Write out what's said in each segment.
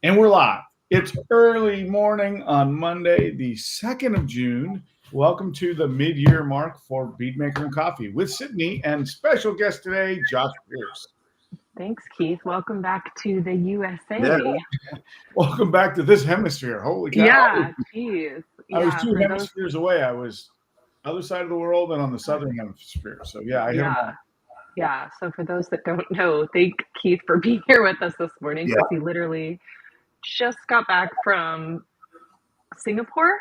And we're live. It's early morning on Monday, the 2nd of June. Welcome to the mid-year mark for Bead Maker Coffee with Sydney and special guest today, Josh Pierce. Thanks, Keith. Welcome back to the USA. Yeah. Welcome back to this hemisphere. Holy cow. Yeah, geez. I was Yeah, two for those. hemispheres away. I was other side of the world and on the southern hemisphere. So yeah, I hit them all. Yeah. So for those that don't know, thank Keith for being here with us this morning because he literally just got back from Singapore.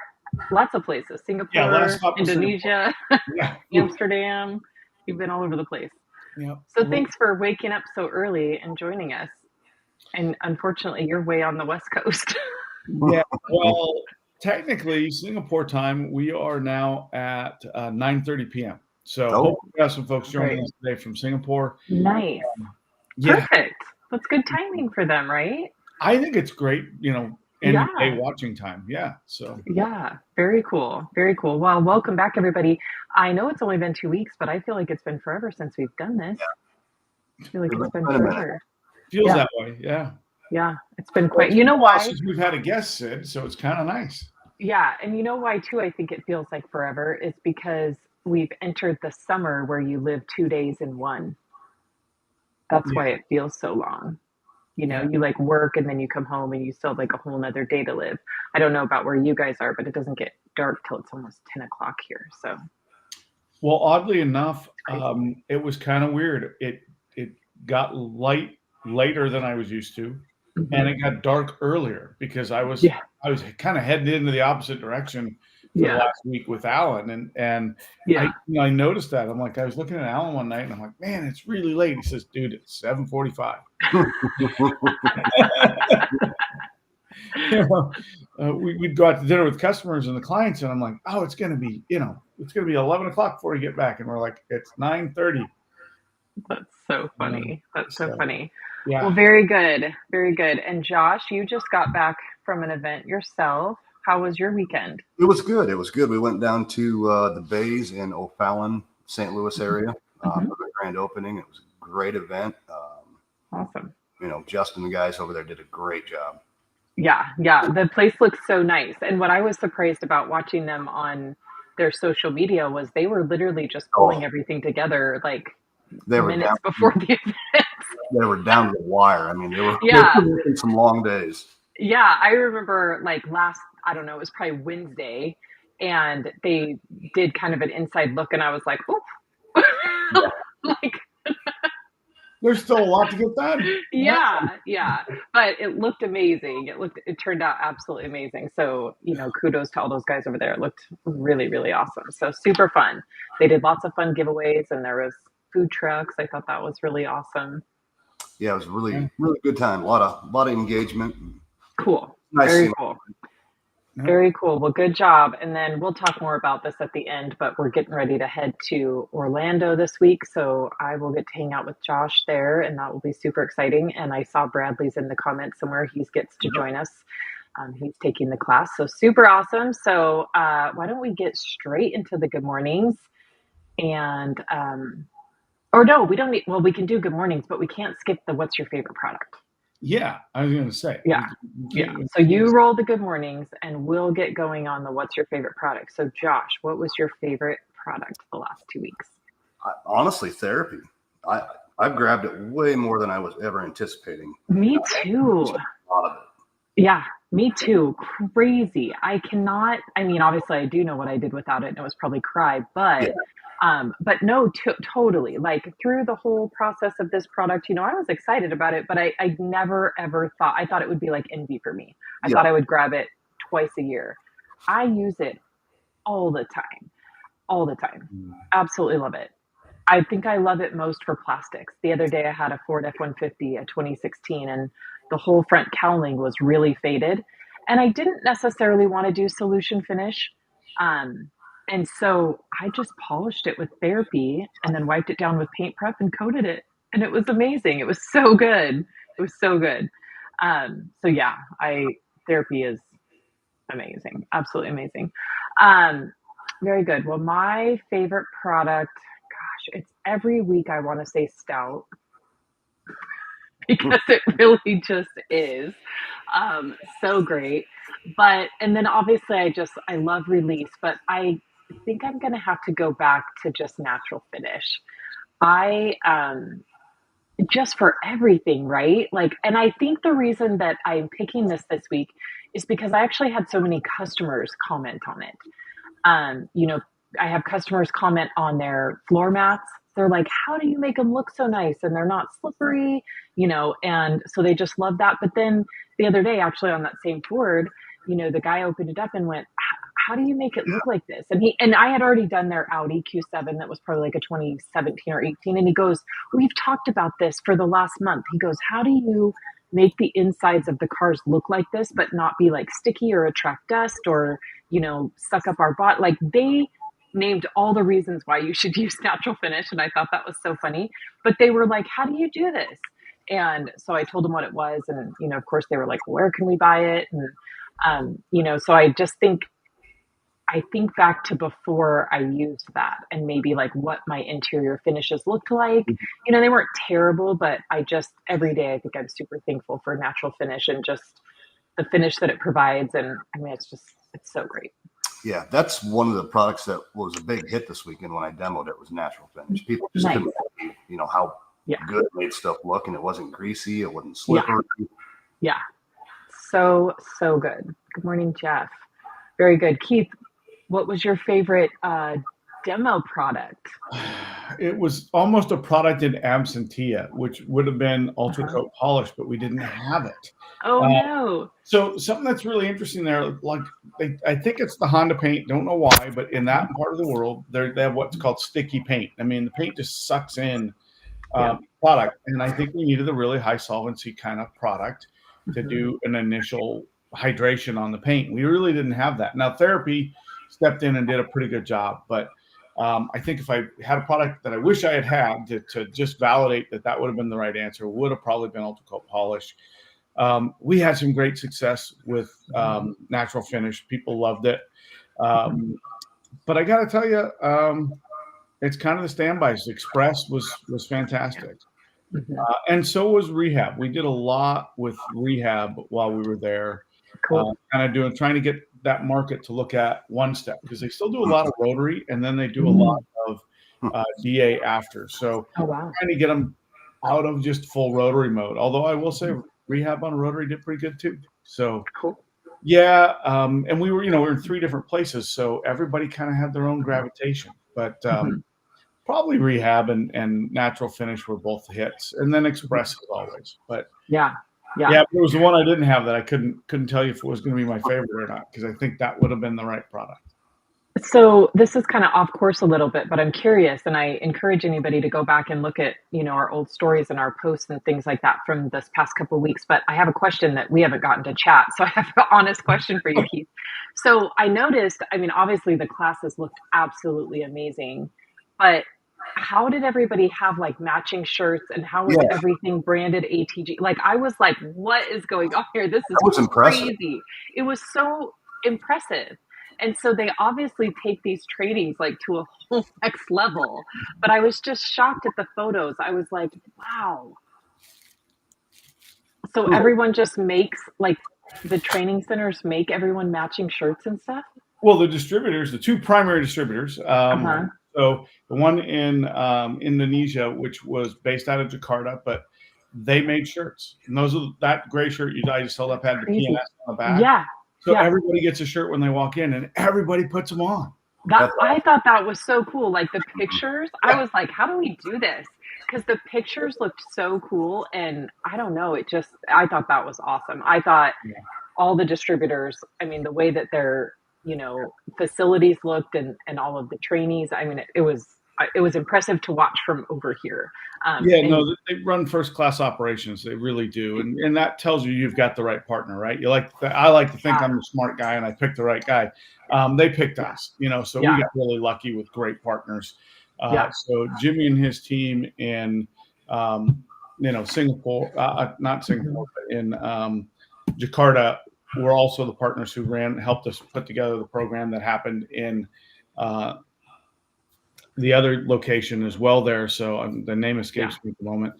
Lots of places. Yeah, last Singapore, stop was Indonesia, Yeah. Amsterdam. You've been all over the place. Yeah. So thanks for waking up so early and joining us. And unfortunately, you're way on the West Coast. Yeah. Well, technically, Singapore time, we are now at 9:30 p.m. So hopefully we have some folks joining us today from Singapore. Nice. Yeah. Perfect. That's good timing for them, right? I think it's great, end of day watching time. Yeah. So yeah, very cool. Very cool. Well, welcome back, everybody. I know it's only been 2 weeks, but I feel like it's been forever since we've done this. I feel like it's been forever. Feels that way. Yeah. Yeah, it's been quite. You know why? Since we've had a guest, Sid, so it's kind of nice. Yeah, and you know why too? I think it feels like forever. It's because we've entered the summer where you live 2 days in one. That's why it feels so long. You know, you like work and then you come home and you still have like a whole nother day to live. I don't know about where you guys are, but it doesn't get dark till it's almost 10 o'clock here. So, well, oddly enough, it was kind of weird. It got later than I was used to, and it got dark earlier because I was kind of heading into the opposite direction for the last week with Alan, and I noticed that. I'm like, I was looking at Alan one night, and I'm like, man, it's really late. He says, dude, it's 7:45. We'd go out to dinner with customers and the clients, and I'm like, oh, it's gonna be 11 o'clock before we get back, and we're like, it's 9:30. That's so funny. That's so funny. Yeah. Well, very good. Very good. And Josh, you just got back from an event yourself. How was your weekend? It was good. It was good. We went down to the Bays in O'Fallon, St. Louis area for the grand opening. It was a great event. Awesome. Justin and the guys over there did a great job. Yeah. The place looks so nice. And what I was surprised about watching them on their social media was they were literally just pulling everything together like minutes before the event. They were down to the wire. I mean, they were working some long days. Yeah, I remember like it was probably Wednesday, and they did kind of an inside look, and I was like, "Ooh," like. There's still a lot to get done. Yeah, but it looked amazing. It turned out absolutely amazing. So kudos to all those guys over there. It looked really, really awesome. So super fun. They did lots of fun giveaways, and there was food trucks. I thought that was really awesome. Yeah, it was really, really good time. A lot of engagement. Cool. Nice. Very cool. Very cool. Well, good job. And then we'll talk more about this at the end, but we're getting ready to head to Orlando this week. So I will get to hang out with Josh there, and that will be super exciting. And I saw Bradley's in the comments somewhere. He gets to join us. He's taking the class. So super awesome. So why don't we get straight into the good mornings? And, we don't need, well, we can do good mornings, but we can't skip the what's your favorite product. Yeah, I was going to say. Yeah. So you roll the good mornings, and we'll get going on the what's your favorite product. So Josh, what was your favorite product the last 2 weeks? Honestly, therapy. I've grabbed it way more than I was ever anticipating. Me too. A lot of it. Yeah, me too. Crazy. Obviously I do know what I did without it, and it was probably cry, but no, totally. Like through the whole process of this product, I was excited about it, but I never ever I thought it would be like envy for me. I thought I would grab it twice a year. I use it all the time. Absolutely love it. I think I love it most for plastics. The other day I had a Ford F-150, a 2016, and the whole front cowling was really faded. And I didn't necessarily want to do solution finish. And so I just polished it with therapy and then wiped it down with paint prep and coated it. And it was amazing. It was so good. Therapy is amazing. Absolutely amazing. Very good. Well, my favorite product, gosh, it's every week I want to say Stout. because it really just is so great. But, and then obviously I love release, but I think I'm going to have to go back to just natural finish. I, just for everything, right? Like, and I think the reason that I'm picking this week is because I actually had so many customers comment on it. You know, I have customers comment on their floor mats. They're like, how do you make them look so nice? And they're not slippery, you know, and so they just love that. But then the other day, actually on that same board, you know, the guy opened it up and went, how do you make it look like this? And I had already done their Audi Q7 that was probably like a 2017 or 18. And he goes, we've talked about this for the last month. He goes, how do you make the insides of the cars look like this, but not be like sticky or attract dust or, you know, suck up our bot? Like, they named all the reasons why you should use natural finish. And I thought that was so funny, but they were like, how do you do this? And so I told them what it was. And, you know, of course they were like, where can we buy it? And, you know, so I think back to before I used that and maybe like what my interior finishes looked like. You know, they weren't terrible, but I just, every day, I think I'm super thankful for natural finish and just the finish that it provides. And I mean, it's so great. Yeah, that's one of the products that was a big hit this weekend when I demoed it, was natural finish. People just couldn't believe, you know, how good it made stuff look, and it wasn't greasy, it wasn't slippery. Yeah. So good. Good morning, Jeff. Very good. Keith, what was your favorite demo product? It was almost a product in absentia, which would have been Ultra Coat Polish, but we didn't have it. Oh, no. So something that's really interesting there, like I think it's the Honda paint. Don't know why, but in that part of the world, they have what's called sticky paint. I mean, the paint just sucks in product, and I think we needed a really high solvency kind of product to do an initial hydration on the paint. We really didn't have that. Now, Therapy stepped in and did a pretty good job, but I think if I had a product that I wish I had to just validate that would have been the right answer, would have probably been Ultra Coat Polish. We had some great success with natural finish. People loved it. But I got to tell you, it's kind of the standbys. Express was fantastic. And so was Rehab. We did a lot with Rehab while we were there. Cool. Kind of trying to get that market to look at one step, because they still do a lot of rotary, and then they do a lot of DA after. So trying to get them out of just full rotary mode. Although I will say Rehab on rotary did pretty good too. So cool. Yeah. And we were in 3 different places, so everybody kind of had their own gravitation. But probably Rehab and natural finish were both hits, and then Express as always. But yeah, it was the one I didn't have that I couldn't tell you if it was going to be my favorite or not, because I think that would have been the right product. So this is kind of off course a little bit, but I'm curious, and I encourage anybody to go back and look at, our old stories and our posts and things like that from this past couple of weeks. But I have a question that we haven't gotten to chat. So I have an honest question for you, Keith. So I noticed, obviously the classes looked absolutely amazing, but how did everybody have like matching shirts, and how was everything branded ATG? Like, I was like, what is going on here? This is crazy. It was so impressive. And so they obviously take these trainings like to a whole next level. But I was just shocked at the photos. I was like, wow. So everyone just makes, like, the training centers make everyone matching shirts and stuff? Well, the distributors, the 2 primary distributors, so the one in Indonesia, which was based out of Jakarta, but they made shirts. And that gray shirt I just held up had the PNS on the back. Yeah. So everybody gets a shirt when they walk in, and everybody puts them on. I thought that was so cool. Like, the pictures, I was like, how do we do this? Because the pictures looked so cool, and I don't know, I thought that was awesome. I thought all the distributors, the way that their, facilities looked and all of the trainees, it was impressive to watch from over here. They run first-class operations. They really do. And that tells you've got the right partner, right? I like to think I'm the smart guy and I picked the right guy. They picked us, so we got really lucky with great partners. So Jimmy and his team in, Singapore, not Singapore, but in Jakarta, were also the partners who helped us put together the program that happened in the other location as well there. So the name escapes me at the moment.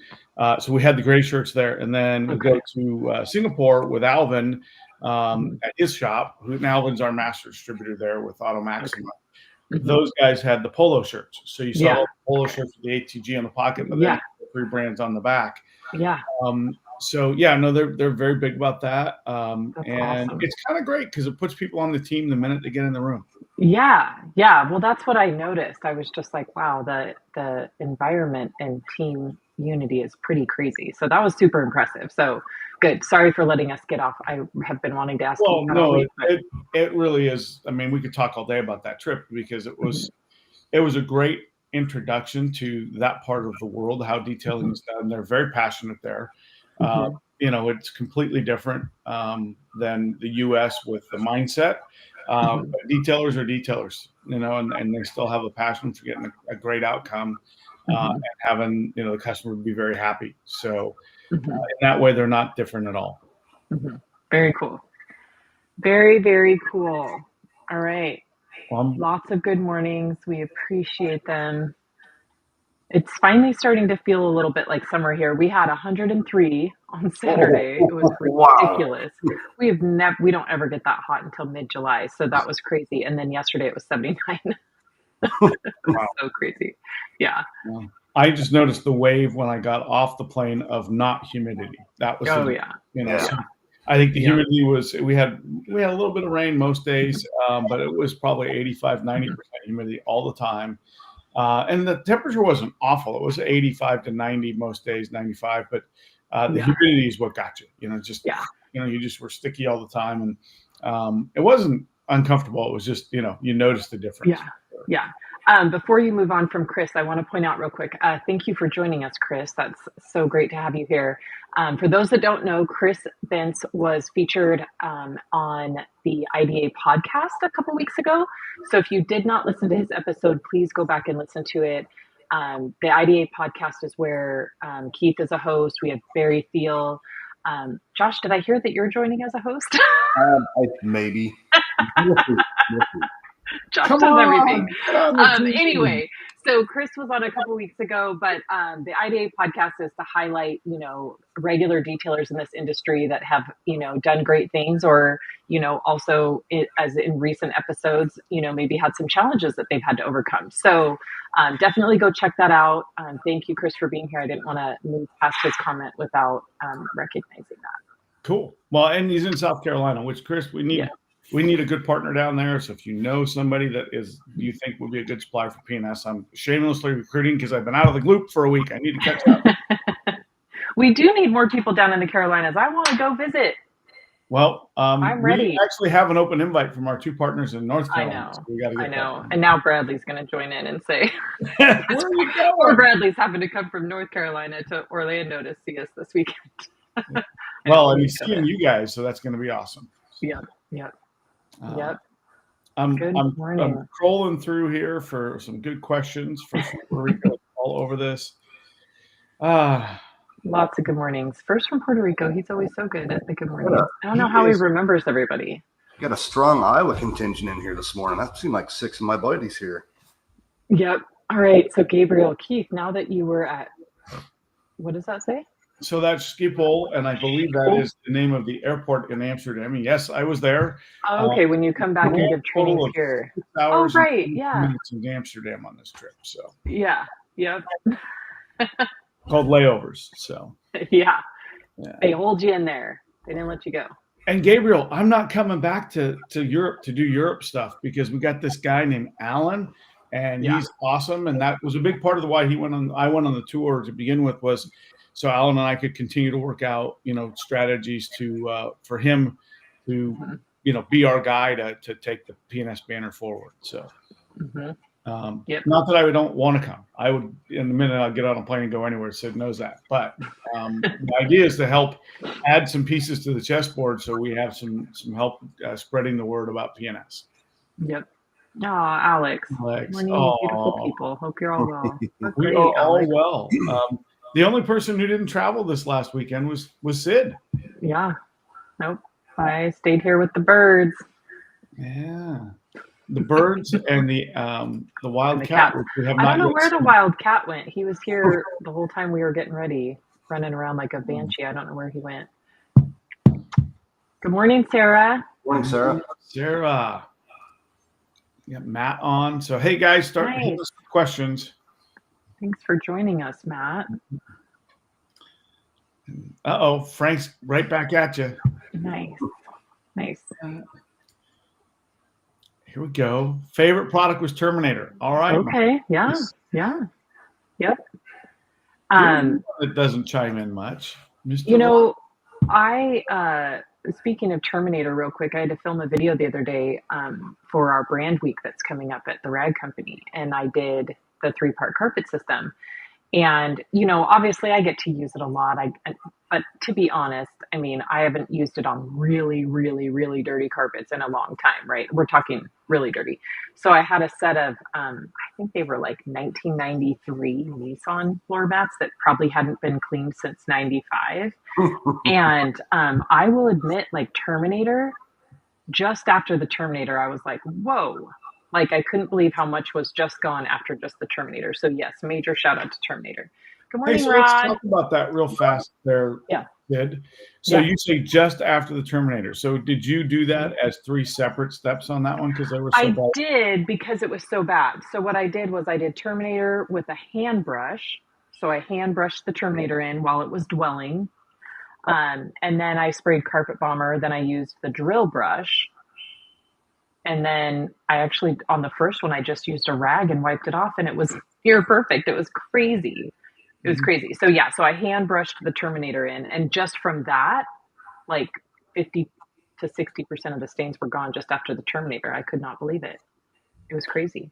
So we had the gray shirts there, and then we go to Singapore with Alvin at his shop. Alvin's our master distributor there with Auto Maxima. Those guys had the polo shirts. So you saw the polo shirts with the ATG on the pocket, but then the 3 brands on the back. Yeah. So no, they're very big about that. And awesome. It's kind of great because it puts people on the team the minute they get in the room. Yeah. Well, that's what I noticed. I was just like, wow, the environment and team unity is pretty crazy. So that was super impressive. So good. Sorry for letting us get off. I have been wanting to ask you. Well, no, it really is. I mean, we could talk all day about that trip because it was a great introduction to that part of the world, how detailing is done. They're very passionate there. It's completely different than the U.S. with the mindset. But detailers are detailers, and they still have a passion for getting a great outcome and having, the customer be very happy. So in that way, they're not different at all. Very cool. Very, very cool. All right. Lots of good mornings. We appreciate them. It's finally starting to feel a little bit like summer here. We had 103 on Saturday. It was ridiculous. Wow. We don't ever get that hot until mid-July, so that was crazy. And then yesterday it was 79. So crazy. Yeah. I just noticed the wave when I got off the plane of not humidity. That was So I think the humidity we had a little bit of rain most days, but it was probably 85, 90% humidity all the time. And the temperature wasn't awful. It was 85 to 90 most days, 95. But the humidity is what got you. You just were sticky all the time, and it wasn't uncomfortable. It was just you noticed the difference. Yeah. Before you move on from Chris, I want to point out real quick. Thank you for joining us, Chris. That's so great to have you here. For those that don't know, Chris Bentz was featured on the IDA podcast a couple weeks ago. So if you did not listen to his episode, please go back and listen to it. The IDA podcast is where Keith is a host. We have Barry Thiel. Josh, did I hear that you're joining as a host? Maybe. Josh does everything. Anyway, so Chris was on a couple weeks ago, but the IDA podcast is to highlight, regular detailers in this industry that have, done great things or, also as in recent episodes, maybe had some challenges that they've had to overcome. So definitely go check that out. Thank you, Chris, for being here. I didn't want to move past his comment without recognizing that. Cool. Well, and he's in South Carolina, which, Chris, we need. Yeah. We need a good partner down there. So if you know somebody that you think would be a good supplier for PNS, I'm shamelessly recruiting because I've been out of the loop for a week. I need to catch up. We do need more people down in the Carolinas. I want to go visit. Well, I'm ready. We actually have an open invite from our 2 partners in North Carolina. I know. And now Bradley's going to join in and say, where are you going? Or Bradley's having to come from North Carolina to Orlando to see us this weekend. Well, and he's seeing you guys, so that's going to be awesome. Yeah. Yep. I'm scrolling through here for some good questions for Puerto Rico all over this. Lots of good mornings. First from Puerto Rico. He's always so good at the good morning. I don't know how he remembers everybody. Got a strong Iowa contingent in here this morning. I've seen like 6 of my buddies here. Yep. All right. So Gabriel, Keith, now that you were at, what does that say? So that's Schiphol, and I believe that is the name of the airport in Amsterdam. And yes, I was there. Oh, okay, when you come back and give trainings here. Oh, right, minutes in Amsterdam on this trip. So yeah, yep. Called layovers. So yeah, they hold you in there. They didn't let you go. And Gabriel, I'm not coming back to Europe to do Europe stuff because we got this guy named Alan, and he's awesome. And that was a big part of why I went on the tour to begin with was. So Alan and I could continue to work out, strategies for him to, be our guy to take the PNS banner forward. So, not that I don't want to come. I would, in the minute I'll get on a plane and go anywhere. Sid knows that. But the idea is to help add some pieces to the chessboard so we have some help spreading the word about PNS. Yep. Oh, Alex. Beautiful people. Hope you're all well. We are all well. The only person who didn't travel this last weekend was Sid. Yeah. Nope. I stayed here with the birds. Yeah. the birds and the wild And the cat, cat. which we have I not don't know yet where the seen. wild cat went. He was here the whole time we were getting ready, running around like a banshee. I don't know where he went. Good morning, Sarah. Morning, Sarah. Sarah. Yeah, Matt on. So hey guys, start hitting us with questions. Thanks for joining us, Matt. Uh-oh, Frank's right back at you. Nice. Here we go. Favorite product was Terminator. All right. Okay. Yeah. Yep. It doesn't chime in much. Mr. I speaking of Terminator real quick, I had to film a video the other day for our brand week that's coming up at the rag company, and I did the 3-part carpet system. And, obviously I get to use it a lot. But to be honest, I mean, I haven't used it on really, really, really dirty carpets in a long time, right? We're talking really dirty. So I had a set of, I think they were like 1993 Nissan floor mats that probably hadn't been cleaned since 95. And I will admit, like Terminator, just after the Terminator, I was like, whoa. Like, I couldn't believe how much was just gone after just the Terminator. So, yes, major shout out to Terminator. Good morning, so Rod. let's talk about that real fast there, Sid. So you say just after the Terminator. So did you do that as 3 separate steps on that one? Because they were so bad? I did, because it was so bad. So what I did was I did Terminator with a hand brush. So I hand brushed the Terminator in while it was dwelling. And then I sprayed Carpet Bomber. Then I used the drill brush. And then I actually, on the first one, I just used a rag and wiped it off, and it was near perfect. It was crazy. It was crazy. So yeah, so I hand brushed the Terminator in, and just from that, like 50 to 60% of the stains were gone just after the Terminator. I could not believe it. It was crazy.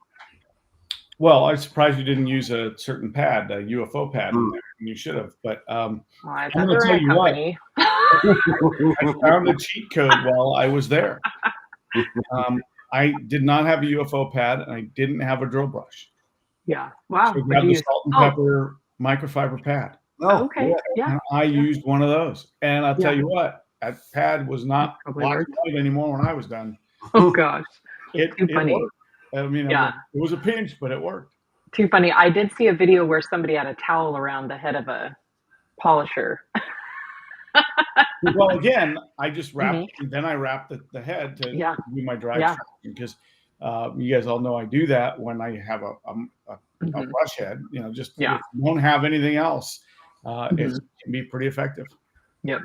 Well, I'm surprised you didn't use a certain pad, a UFO pad in there. You should have. But I'm going to tell you what. I found a cheat code while I was there. I did not have a UFO pad, and I didn't have a drill brush. Yeah. Wow. So you have the salt and pepper microfiber pad. Oh, okay. Yeah. And I used one of those. And I'll tell you what, that pad was not black and white anymore when I was done. Oh, gosh. It funny. Worked. I mean, it was a pinch, but it worked. Too funny. I did see a video where somebody had a towel around the head of a polisher. Well, again, I just wrapped, then I wrapped the head to do my drag because you guys all know I do that when I have a brush head, just if you don't have anything else, it can be pretty effective. Yep.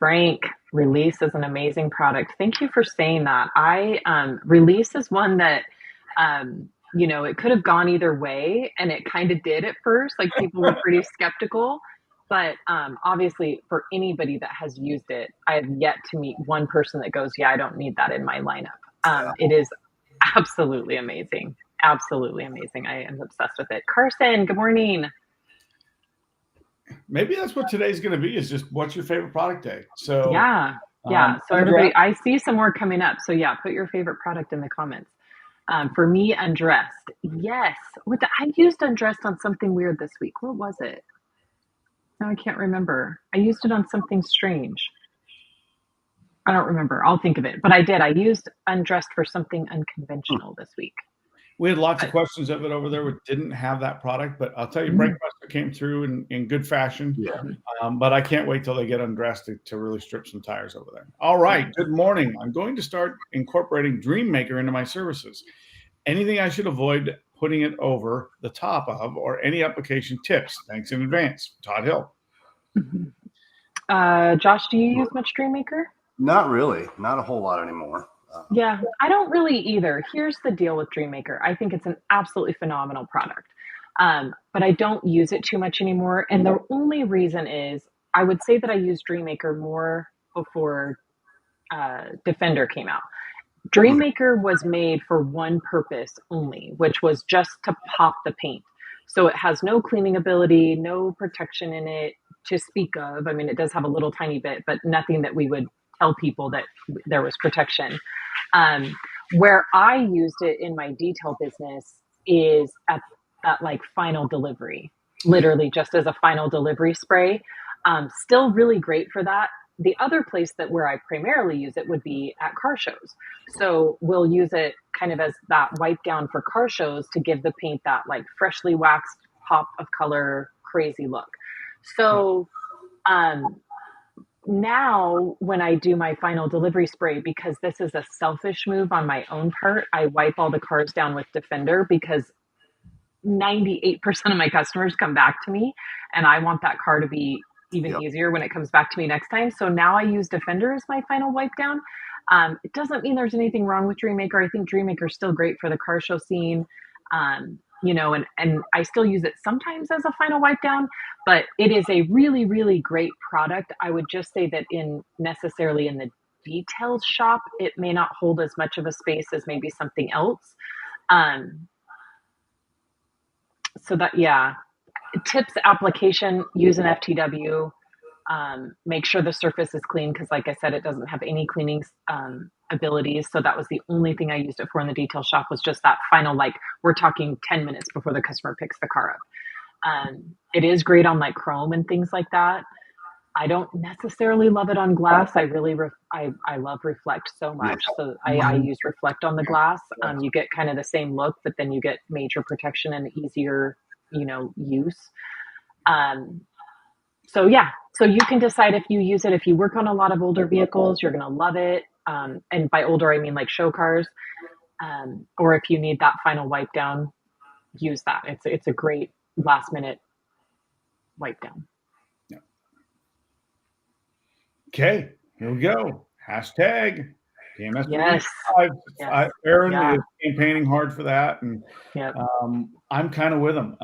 Frank, Release is an amazing product. Thank you for saying that. Release is one that, it could have gone either way, and it kind of did at first. Like, people were pretty skeptical. But obviously, for anybody that has used it, I have yet to meet one person that goes, I don't need that in my lineup. It is absolutely amazing. Absolutely amazing. I am obsessed with it. Carson, good morning. Maybe that's what today's going to be, is just what's your favorite product day. So So everybody, I see some more coming up. So put your favorite product in the comments. For me, Undressed. Yes. I used Undressed on something weird this week. What was it? No, I can't remember. I used it on something strange. I don't remember. I'll think of it. But I did. I used Undressed for something unconventional this week. We had lots of questions of it over there. We didn't have that product, but I'll tell you, Breakbuster came through in good fashion. Yeah. But I can't wait till they get Undressed to really strip some tires over there. All right. Good morning. I'm going to start incorporating Dream Maker into my services. Anything I should avoid putting it over the top of, or any application tips? Thanks in advance. Todd Hill. Josh, do you use much Dream Maker? Not really. Not a whole lot anymore. I don't really either. Here's the deal with Dream Maker. I think it's an absolutely phenomenal product. But I don't use it too much anymore. And the only reason is I would say that I used Dream Maker more before Defender came out. Dream Maker was made for one purpose only, which was just to pop the paint. So it has no cleaning ability, no protection in it to speak of. I mean, it does have a little tiny bit, but nothing that we would tell people that there was protection. Where I used it in my detail business is at like final delivery, literally just as a final delivery spray. Still really great for that. the other place that where I primarily use it would be at car shows. So we'll use it kind of as that wipe down for car shows to give the paint that like freshly waxed pop of color, crazy look. So now when I do my final delivery spray, because this is a selfish move on my own part, I wipe all the cars down with Defender because 98% of my customers come back to me and I want that car to be even easier when it comes back to me next time. So now I use Defender as my final wipe down. It doesn't mean there's anything wrong with Dream Maker. I think Dream Maker is still great for the car show scene. You know, and I still use it sometimes as a final wipe down, but it is a really, really great product. I would just say that necessarily in the details shop, it may not hold as much of a space as maybe something else. So that, yeah, tips application, use an FTW, make sure the surface is clean. Cause like I said, it doesn't have any cleaning, abilities. So that was the only thing I used it for in the detail shop was just that final, like we're talking 10 minutes before the customer picks the car up. It is great on like chrome and things like that. I don't necessarily love it on glass. I really, I love Reflect so much. So I use Reflect on the glass. You get kind of the same look, but then you get major protection and easier, you know, use. So yeah, so you can decide if you use it. If you work on a lot of older vehicles, you're going to love it. And by older, I mean like show cars. Or if you need that final wipe down, use that. It's a great last minute wipe down. Yeah. Okay, here we go. Hashtag PMS. Yes. Aaron is campaigning hard for that, and yep. I'm kind of with him.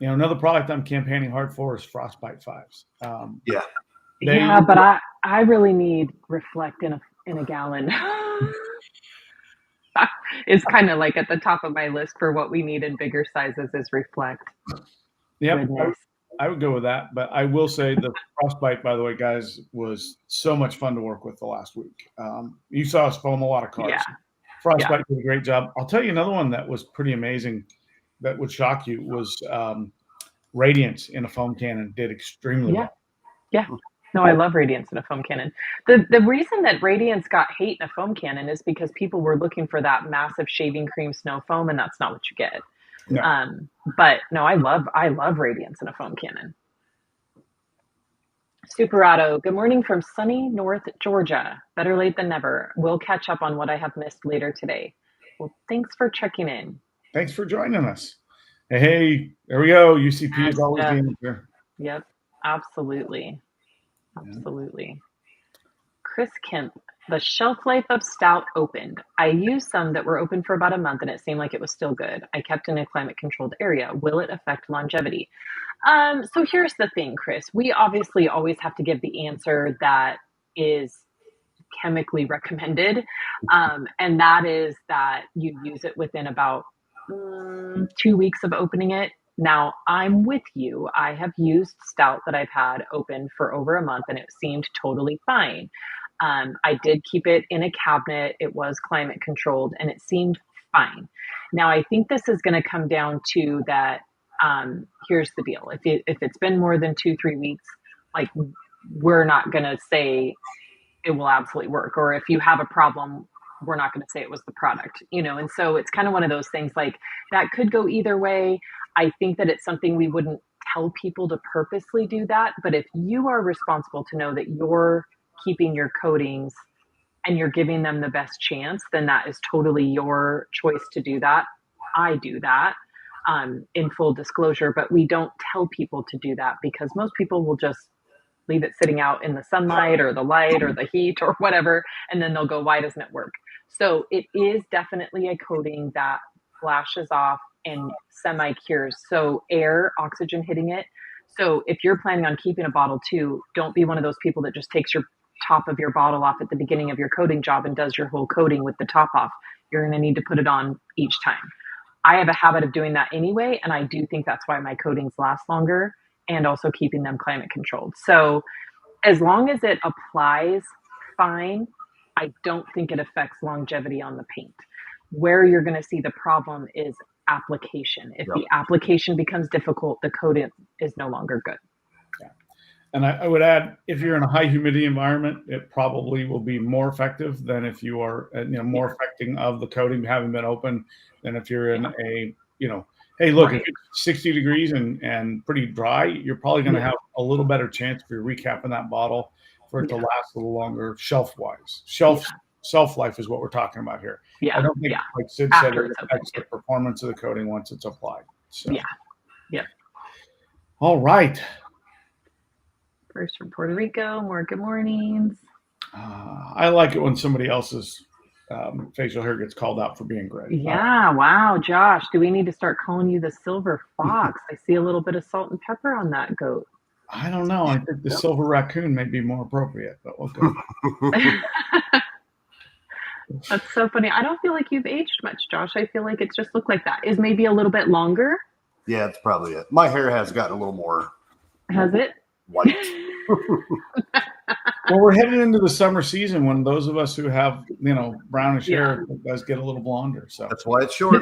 You know, another product I'm campaigning hard for is Frostbite 5s. But I really need Reflect in a gallon. It's kind of like at the top of my list for what we need in bigger sizes is Reflect. Yep, I would go with that. But I will say the Frostbite, by the way, guys, was so much fun to work with the last week. You saw us foam a lot of cars. Yeah. Frostbite did a great job. I'll tell you another one that was pretty amazing that would shock you was Radiance in a foam cannon did extremely well. Yeah. No, I love Radiance in a foam cannon. The reason that Radiance got hate in a foam cannon is because people were looking for that massive shaving cream snow foam, and that's not what you get. No. But no, I love Radiance in a foam cannon. Superado, good morning from sunny North Georgia. Better late than never. We'll catch up on what I have missed later today. Well, thanks for checking in. Thanks for joining us. Hey, there we go. UCP is always the answer. Yep, absolutely. Chris Kemp, the shelf life of Stout opened. I used some that were open for about a month and it seemed like it was still good. I kept in a climate controlled area. Will it affect longevity? So here's the thing, Chris. We obviously always have to give the answer that is chemically recommended. And that is that you use it within about 2 weeks of opening it. Now, I'm with you. I have used Stout that I've had open for over a month and it seemed totally fine. I did keep it in a cabinet. It was climate controlled and it seemed fine. Now, I think this is going to come down to that. Here's the deal. If it's been more than 2-3 weeks, like we're not going to say it will absolutely work. Or if you have a problem, we're not going to say it was the product, you know? And so it's kind of one of those things like that could go either way. I think that it's something we wouldn't tell people to purposely do that. But if you are responsible to know that you're keeping your coatings and you're giving them the best chance, then that is totally your choice to do that. I do that in full disclosure, but we don't tell people to do that because most people will just leave it sitting out in the sunlight or the light or the heat or whatever, and then they'll go, why doesn't it work? So it is definitely a coating that flashes off and semi-cures. So air, oxygen hitting it. So if you're planning on keeping a bottle too, don't be one of those people that just takes your top of your bottle off at the beginning of your coating job and does your whole coating with the top off. You're going to need to put it on each time. I have a habit of doing that anyway, and I do think that's why my coatings last longer and also keeping them climate controlled. So as long as it applies fine, I don't think it affects longevity on the paint. Where you're going to see the problem is application. If the application becomes difficult, the coating is no longer good. And I would add, if you're in a high humidity environment, it probably will be more effective than if you are, more affecting of the coating having been open than if you're in a, hey, look, if it's 60 degrees and pretty dry, you're probably going to have a little better chance if you're recapping that bottle for it to last a little longer shelf-wise. Shelf life is what we're talking about here. I don't think, like Sid said, it affects the performance of the coating once it's applied. So. Yeah. All right. First from Puerto Rico, more good mornings. I like it when somebody else's facial hair gets called out for being great. Yeah, wow, Josh, do we need to start calling you the silver fox? I see a little bit of salt and pepper on that goat. I don't know. I think the silver raccoon may be more appropriate, but we'll go. That's so funny. I don't feel like you've aged much, Josh. I feel like it's just looked like that. Is maybe a little bit longer? Yeah, that's probably it. My hair has gotten a little more. Has it? White. Well, we're heading into the summer season when those of us who have, brownish hair does get a little blonder. So that's why it's short.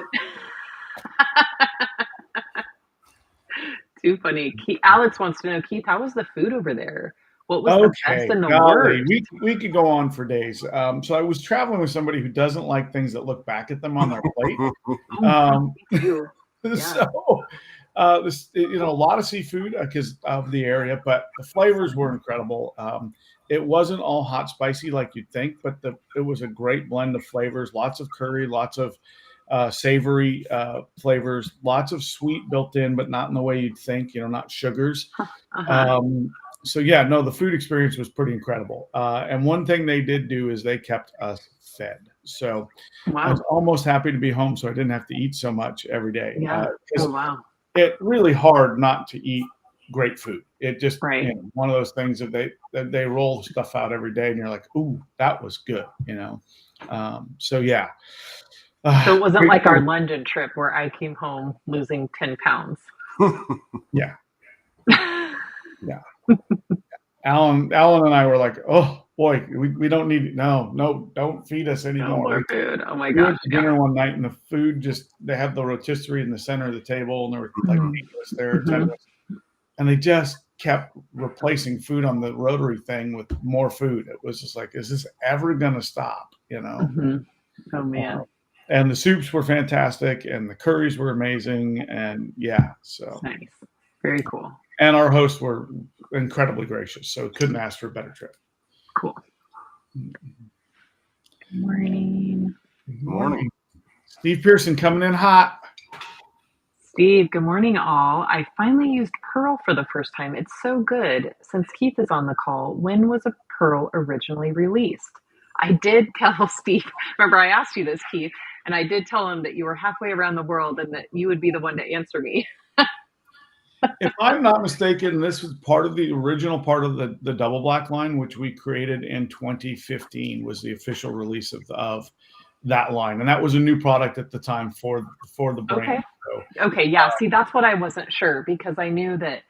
Too funny. Alex wants to know, Keith, how was the food over there? What was the best and the worst? We could go on for days. So I was traveling with somebody who doesn't like things that look back at them on their plate. So a lot of seafood because of the area, but the flavors were incredible. It wasn't all hot spicy like you'd think, but it was a great blend of flavors. Lots of curry, lots of savory flavors, lots of sweet built in, but not in the way you'd think. Not sugars. So the food experience was pretty incredible. And one thing they did do is they kept us fed. So I was almost happy to be home, so I didn't have to eat so much every day. It's really hard not to eat great food. It just one of those things that they roll stuff out every day, and you're like, ooh, that was good. So yeah. So it wasn't like our London trip where I came home losing 10 pounds. Yeah. Alan and I were like, oh boy, we don't need it. No, don't feed us anymore. No more food. Oh my gosh. We went to dinner one night and the food they had the rotisserie in the center of the table and there were like 8 of us there, 10 of us. And they just kept replacing food on the rotary thing with more food. It was just like, is this ever going to stop? Oh man. And the soups were fantastic and the curries were amazing. And so nice. Very cool. And our hosts were incredibly gracious, so couldn't ask for a better trip. Cool. Good morning. Good morning. Steve Pearson coming in hot. Steve, good morning, all. I finally used Pearl for the first time. It's so good. Since Keith is on the call, when was a Pearl originally released? I did tell Steve, remember I asked you this, Keith, and I did tell him that you were halfway around the world and that you would be the one to answer me. If I'm not mistaken, this was part of the original part of the double black line, which we created in 2015, was the official release of that line. And that was a new product at the time for the brand. Okay. Yeah. See, that's what I wasn't sure because I knew that,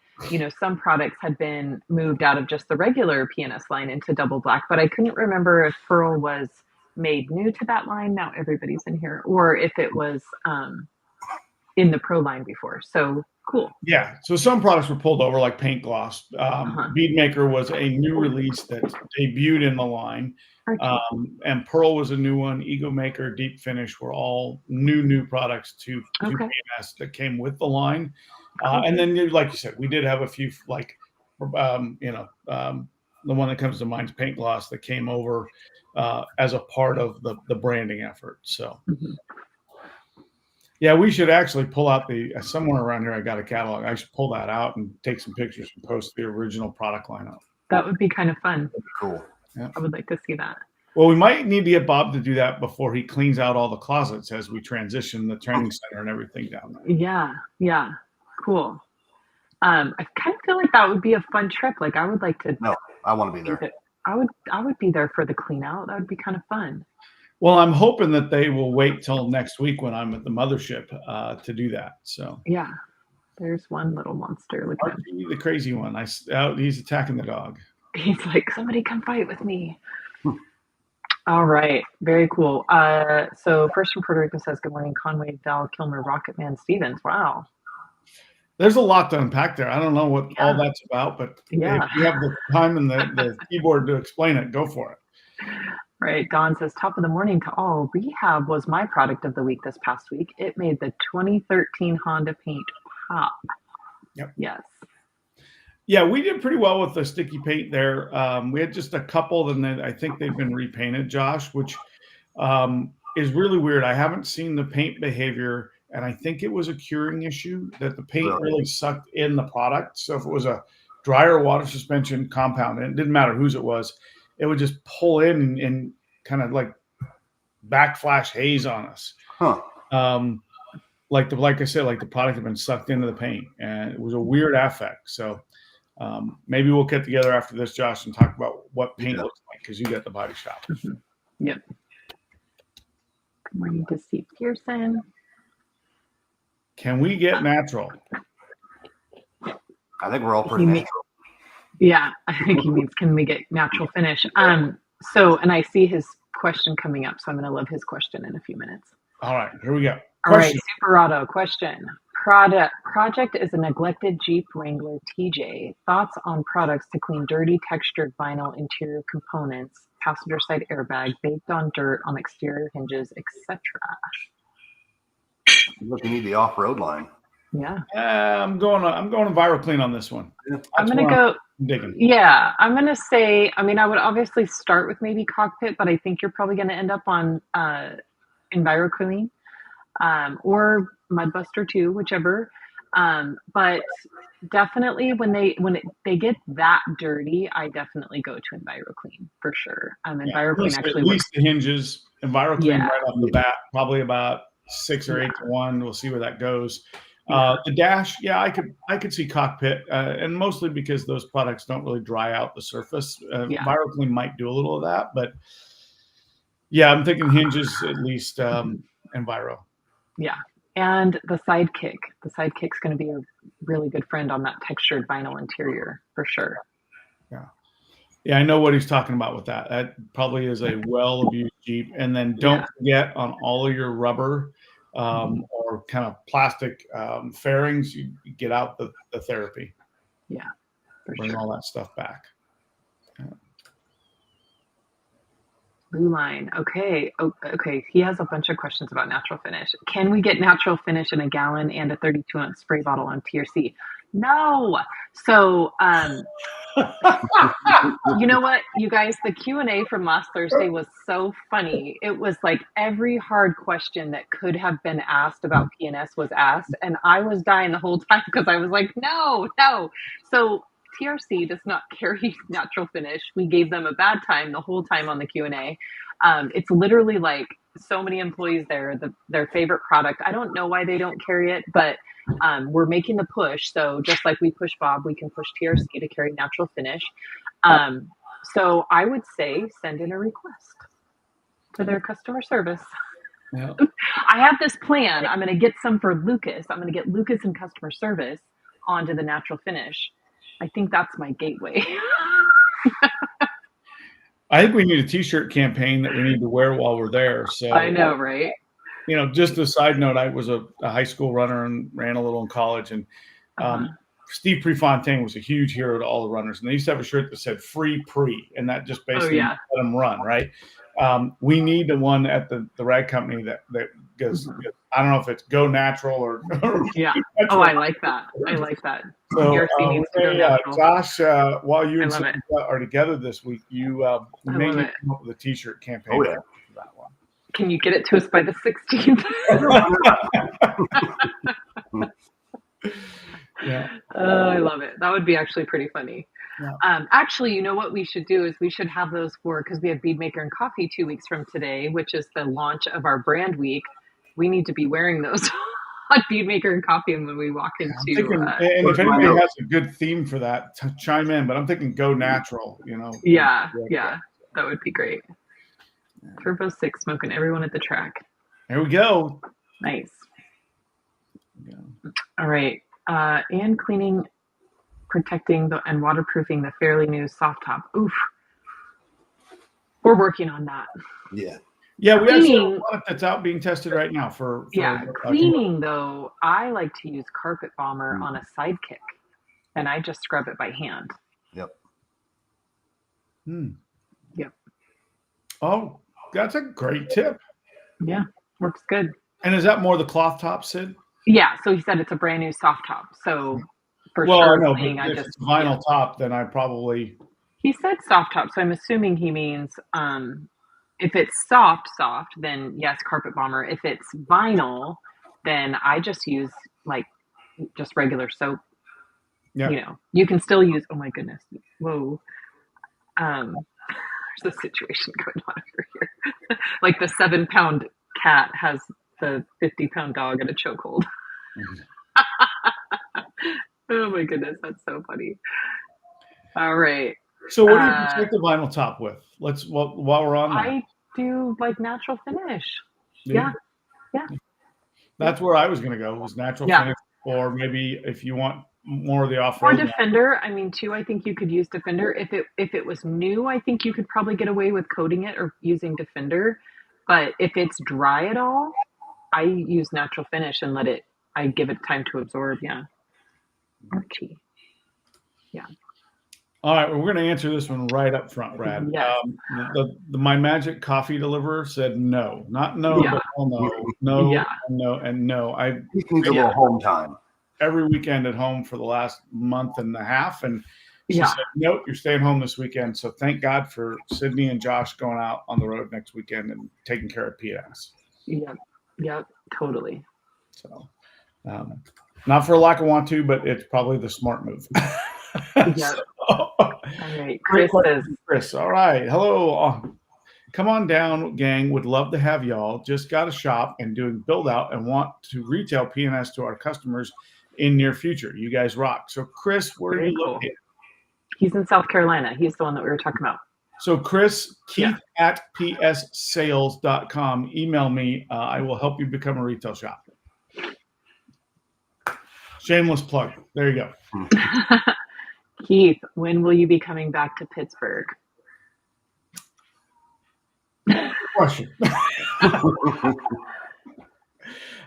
some products had been moved out of just the regular PNS line into double black, but I couldn't remember if Pearl was made new to that line. Now everybody's in here, or if it was in the Pro line before. So cool. Yeah. So some products were pulled over like paint gloss. Bead Maker was a new release that debuted in the line. And Pearl was a new one. Ego Maker, Deep Finish were all new products to PNS that came with the line. And then, like you said, we did have a few like, the one that comes to mind is paint gloss that came over as a part of the branding effort. So. Yeah, we should actually pull out somewhere around here. I got a catalog. I should pull that out and take some pictures and post the original product lineup. That would be kind of fun. That'd be cool. Yeah. I would like to see that. Well, we might need to get Bob to do that before he cleans out all the closets as we transition the training center and everything down there. Yeah. Cool. I kind of feel like that would be a fun trip. Like I would like to. No, I want to be there. I would be there for the clean out. That would be kind of fun. Well, I'm hoping that they will wait till next week when I'm at the mothership to do that. So yeah, there's one little monster. Look at him. The crazy one. He's attacking the dog. He's like, somebody come fight with me. All right, very cool. So first from Puerto Rico says, good morning, Conway, Val, Kilmer, Rocketman, Stevens. Wow. There's a lot to unpack there. I don't know what all that's about, but if you have the time and the keyboard to explain it, go for it. Right. Dawn says, top of the morning to all. Rehab was my product of the week this past week. It made the 2013 Honda paint pop. Yep. Yes. Yeah, we did pretty well with the sticky paint there. We had just a couple, and then I think they've been repainted, Josh, which is really weird. I haven't seen the paint behavior, and I think it was a curing issue that the paint really sucked in the product. So if it was a dry or water suspension compound, and it didn't matter whose it was, it would just pull in and kind of like backflash haze on us. Like I said, like the product had been sucked into the paint, and it was a weird affect. So maybe we'll get together after this, Josh, and talk about what paint looks like, because you got the body shop. Yep. Good morning to Steve Pearson. Can we get natural? I think we're all pretty natural. Yeah, I think he means, can we get natural finish? So, and I see his question coming up, so I'm going to love his question in a few minutes. All right, here we go. All right, Superauto question. Project is a neglected Jeep Wrangler TJ. Thoughts on products to clean dirty textured vinyl interior components, passenger side airbag, baked on dirt on exterior hinges, etc. Look, you need the off-road line. Yeah. I'm going to viral clean on this one. I'm going to go digging. Yeah, I'm going to say, I mean, I would obviously start with maybe Cockpit, but I think you're probably going to end up on EnviroClean or Mudbuster too, whichever. But definitely when they get that dirty, I definitely go to EnviroClean for sure. EnviroClean actually at least the hinges. EnviroClean right off the bat, probably about 6 or 8 to 1. We'll see where that goes. The dash, I could see Cockpit, and mostly because those products don't really dry out the surface. EnviroClean might do a little of that, but yeah, I'm thinking hinges at least. Enviro. Yeah, and the Sidekick. The Sidekick's going to be a really good friend on that textured vinyl interior for sure. Yeah, I know what he's talking about with that. That probably is a well-abused Jeep. And then don't forget on all of your rubber or kind of plastic fairings, you get out the therapy. Yeah, bring all that stuff back. Blue Line. Okay. Okay. He has a bunch of questions about natural finish. Can we get natural finish in a gallon and a 32-ounce spray bottle on TRC? No. So, you know what, you guys, the Q&A from last Thursday was so funny. It was like every hard question that could have been asked about PNS was asked. And I was dying the whole time because I was like, no. So TRC does not carry natural finish. We gave them a bad time the whole time on the Q&A. It's literally like so many employees there, their favorite product. I don't know why they don't carry it, but we're making the push. So just like we push Bob, we can push TRC to carry natural finish. So I would say send in a request for their customer service. Yeah. I have this plan. I'm going to get some for Lucas. I'm going to get Lucas in customer service onto the natural finish. I think that's my gateway. I think we need a t-shirt campaign that we need to wear while we're there. So I know, right? You know, just a side note, I was a high school runner and ran a little in college, and Steve Prefontaine was a huge hero to all the runners. And they used to have a shirt that said "Free Pre," and that just basically let them run, right? We need the one at the rag company that goes. I don't know if it's Go Natural or yeah. Natural. Oh, I like that. I like that. So, Josh, while you and Sam are together this week, you may need to come up with a t-shirt campaign. Oh, yeah. For that one. Can you get it to us by the 16th? Yeah. I love it. That would be actually pretty funny. Yeah. Actually, you know what we should do is we should have those because we have Bead Maker and Coffee 2 weeks from today, which is the launch of our brand week. We need to be wearing those on Bead Maker and Coffee when we walk into. And if anybody has a good theme for that, chime in. But I'm thinking Go Natural. You know. Yeah, that would be great. Turbo 6 smoking everyone at the track. There we go. Nice. Yeah. All right. And cleaning, protecting and waterproofing the fairly new soft top. Oof. We're working on that. Yeah. Yeah, we actually have Cleaning, a product that's out being tested right now for cleaning though, I like to use Carpet Bomber on a Mm. Sidekick, and I just scrub it by hand. Yep. Yep. Oh, that's a great tip. Yeah, works good. And is that more the cloth top, Sid? Yeah, so he said it's a brand new soft top. So for Well, sure I know, cleaning, but if it's a vinyl top, then I probably. He said soft top, so I'm assuming he means if it's soft, then yes, Carpet Bomber. If it's vinyl, then I just use like just regular soap. Yeah. You know, you can still use. Oh my goodness! Whoa. There's a situation going on over here. Like the 7-pound cat has the 50-pound dog in a chokehold. Oh my goodness, that's so funny. All right. So what do you protect the vinyl top with? While we're on that. I do like natural finish. Yeah. Yeah. That's where I was going to go, was natural finish, or maybe if you want more of the off-road. Or Defender. I mean, too, I think you could use Defender. If it was new, I think you could probably get away with coating it or using Defender. But if it's dry at all, I use natural finish and I give it time to absorb. Yeah. Archie. Yeah. All right, well, we're going to answer this one right up front, Brad. Yes. The My Magic coffee deliverer said no, not no, but no, no. I need a little home time every weekend at home for the last month and a half, and she said, nope, you're staying home this weekend. So thank God for Sydney and Josh going out on the road next weekend and taking care of PNS. Yep, totally. So, not for a lack of want to, but it's probably the smart move. Yep. All right, Chris. All right, hello. Come on down, gang. Would love to have y'all. Just got a shop and doing build out and want to retail PNS to our customers in near future. You guys rock. So, Chris, where are you located? He's in South Carolina. He's the one that we were talking about. So, Chris, Keith at pssales.com. Email me. I will help you become a retail shop. Shameless plug. There you go. Keith, when will you be coming back to Pittsburgh? Question.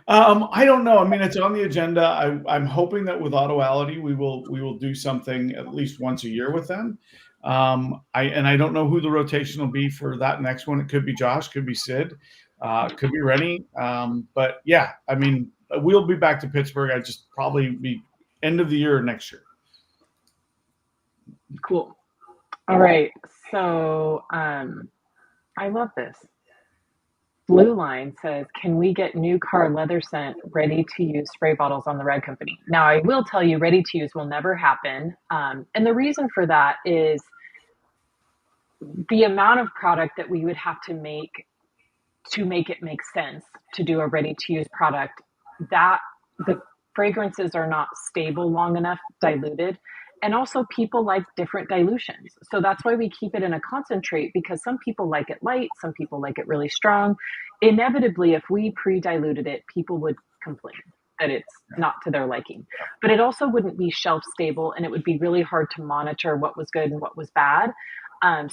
I don't know. I mean, it's on the agenda. I'm hoping that with Autoality, we will do something at least once a year with them. I don't know who the rotation will be for that next one. It could be Josh, could be Sid, could be Rennie. But yeah, I mean, we'll be back to Pittsburgh. I just probably be end of the year next year. Cool. All right. So I love this. Blue Line says, can we get new car leather scent ready to use spray bottles on the Rag Company? Now, I will tell you, ready to use will never happen. And the reason for that is the amount of product that we would have to make it make sense to do a ready to use product, that the fragrances are not stable long enough, diluted. And also people like different dilutions. So that's why we keep it in a concentrate, because some people like it light, some people like it really strong. Inevitably, if we pre-diluted it, people would complain that it's not to their liking. But it also wouldn't be shelf stable, and it would be really hard to monitor what was good and what was bad.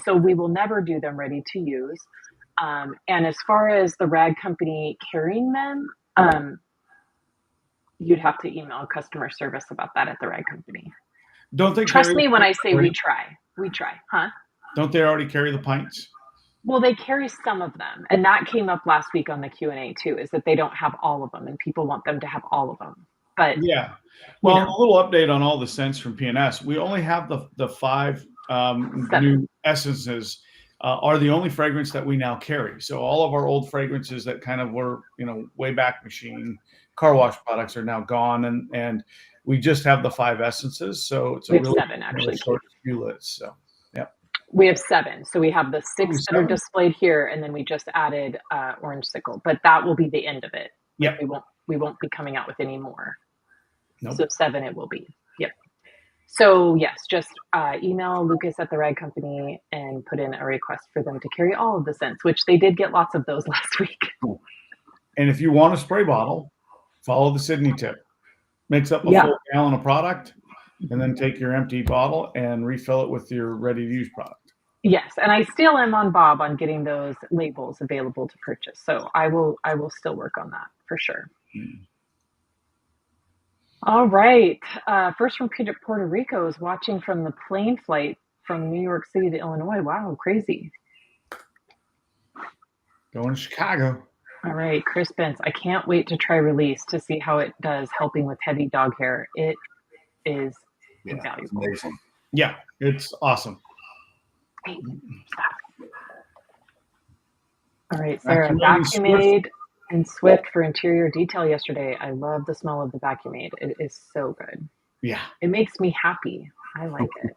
So we will never do them ready to use. And as far as the Rag Company carrying them, you'd have to email customer service about that at the Rag Company. Don't they trust me when I say we try, huh? Don't they already carry the pints? Well, they carry some of them, and that came up last week on the Q&A too, is that they don't have all of them, and people want them to have all of them. But yeah, well, a little update on all the scents from PNS. We only have the 5 new essences are the only fragrance that we now carry. So all of our old fragrances that kind of were, way back machine car wash products are now gone, and we just have the 5 essences. So it's we have 7 actually. Short few lists. So yeah, we have 7. So we have the 6 that are displayed here, and then we just added Orange Sickle. But that will be the end of it. Yeah, we won't be coming out with any more. Nope. So 7 it will be. Yep. So yes, just email Lucas at the Rag Company and put in a request for them to carry all of the scents, which they did get lots of those last week. And if you want a spray bottle, follow the Sydney tip. Mix up a full gallon of product, and then take your empty bottle and refill it with your ready-to-use product. Yes, and I still am on Bob on getting those labels available to purchase. So I will still work on that for sure. All right. First from Puerto Rico is watching from the plane flight from New York City to Illinois. Wow, crazy. Going to Chicago. All right, Chris Benz. I can't wait to try Release to see how it does helping with heavy dog hair. It is invaluable. It's amazing. Yeah, it's awesome. Wait, stop. All right, Sarah. Vacuum-Aid and Swift for interior detail yesterday. I love the smell of the Vacuum-Aid. It is so good. Yeah. It makes me happy. I like it.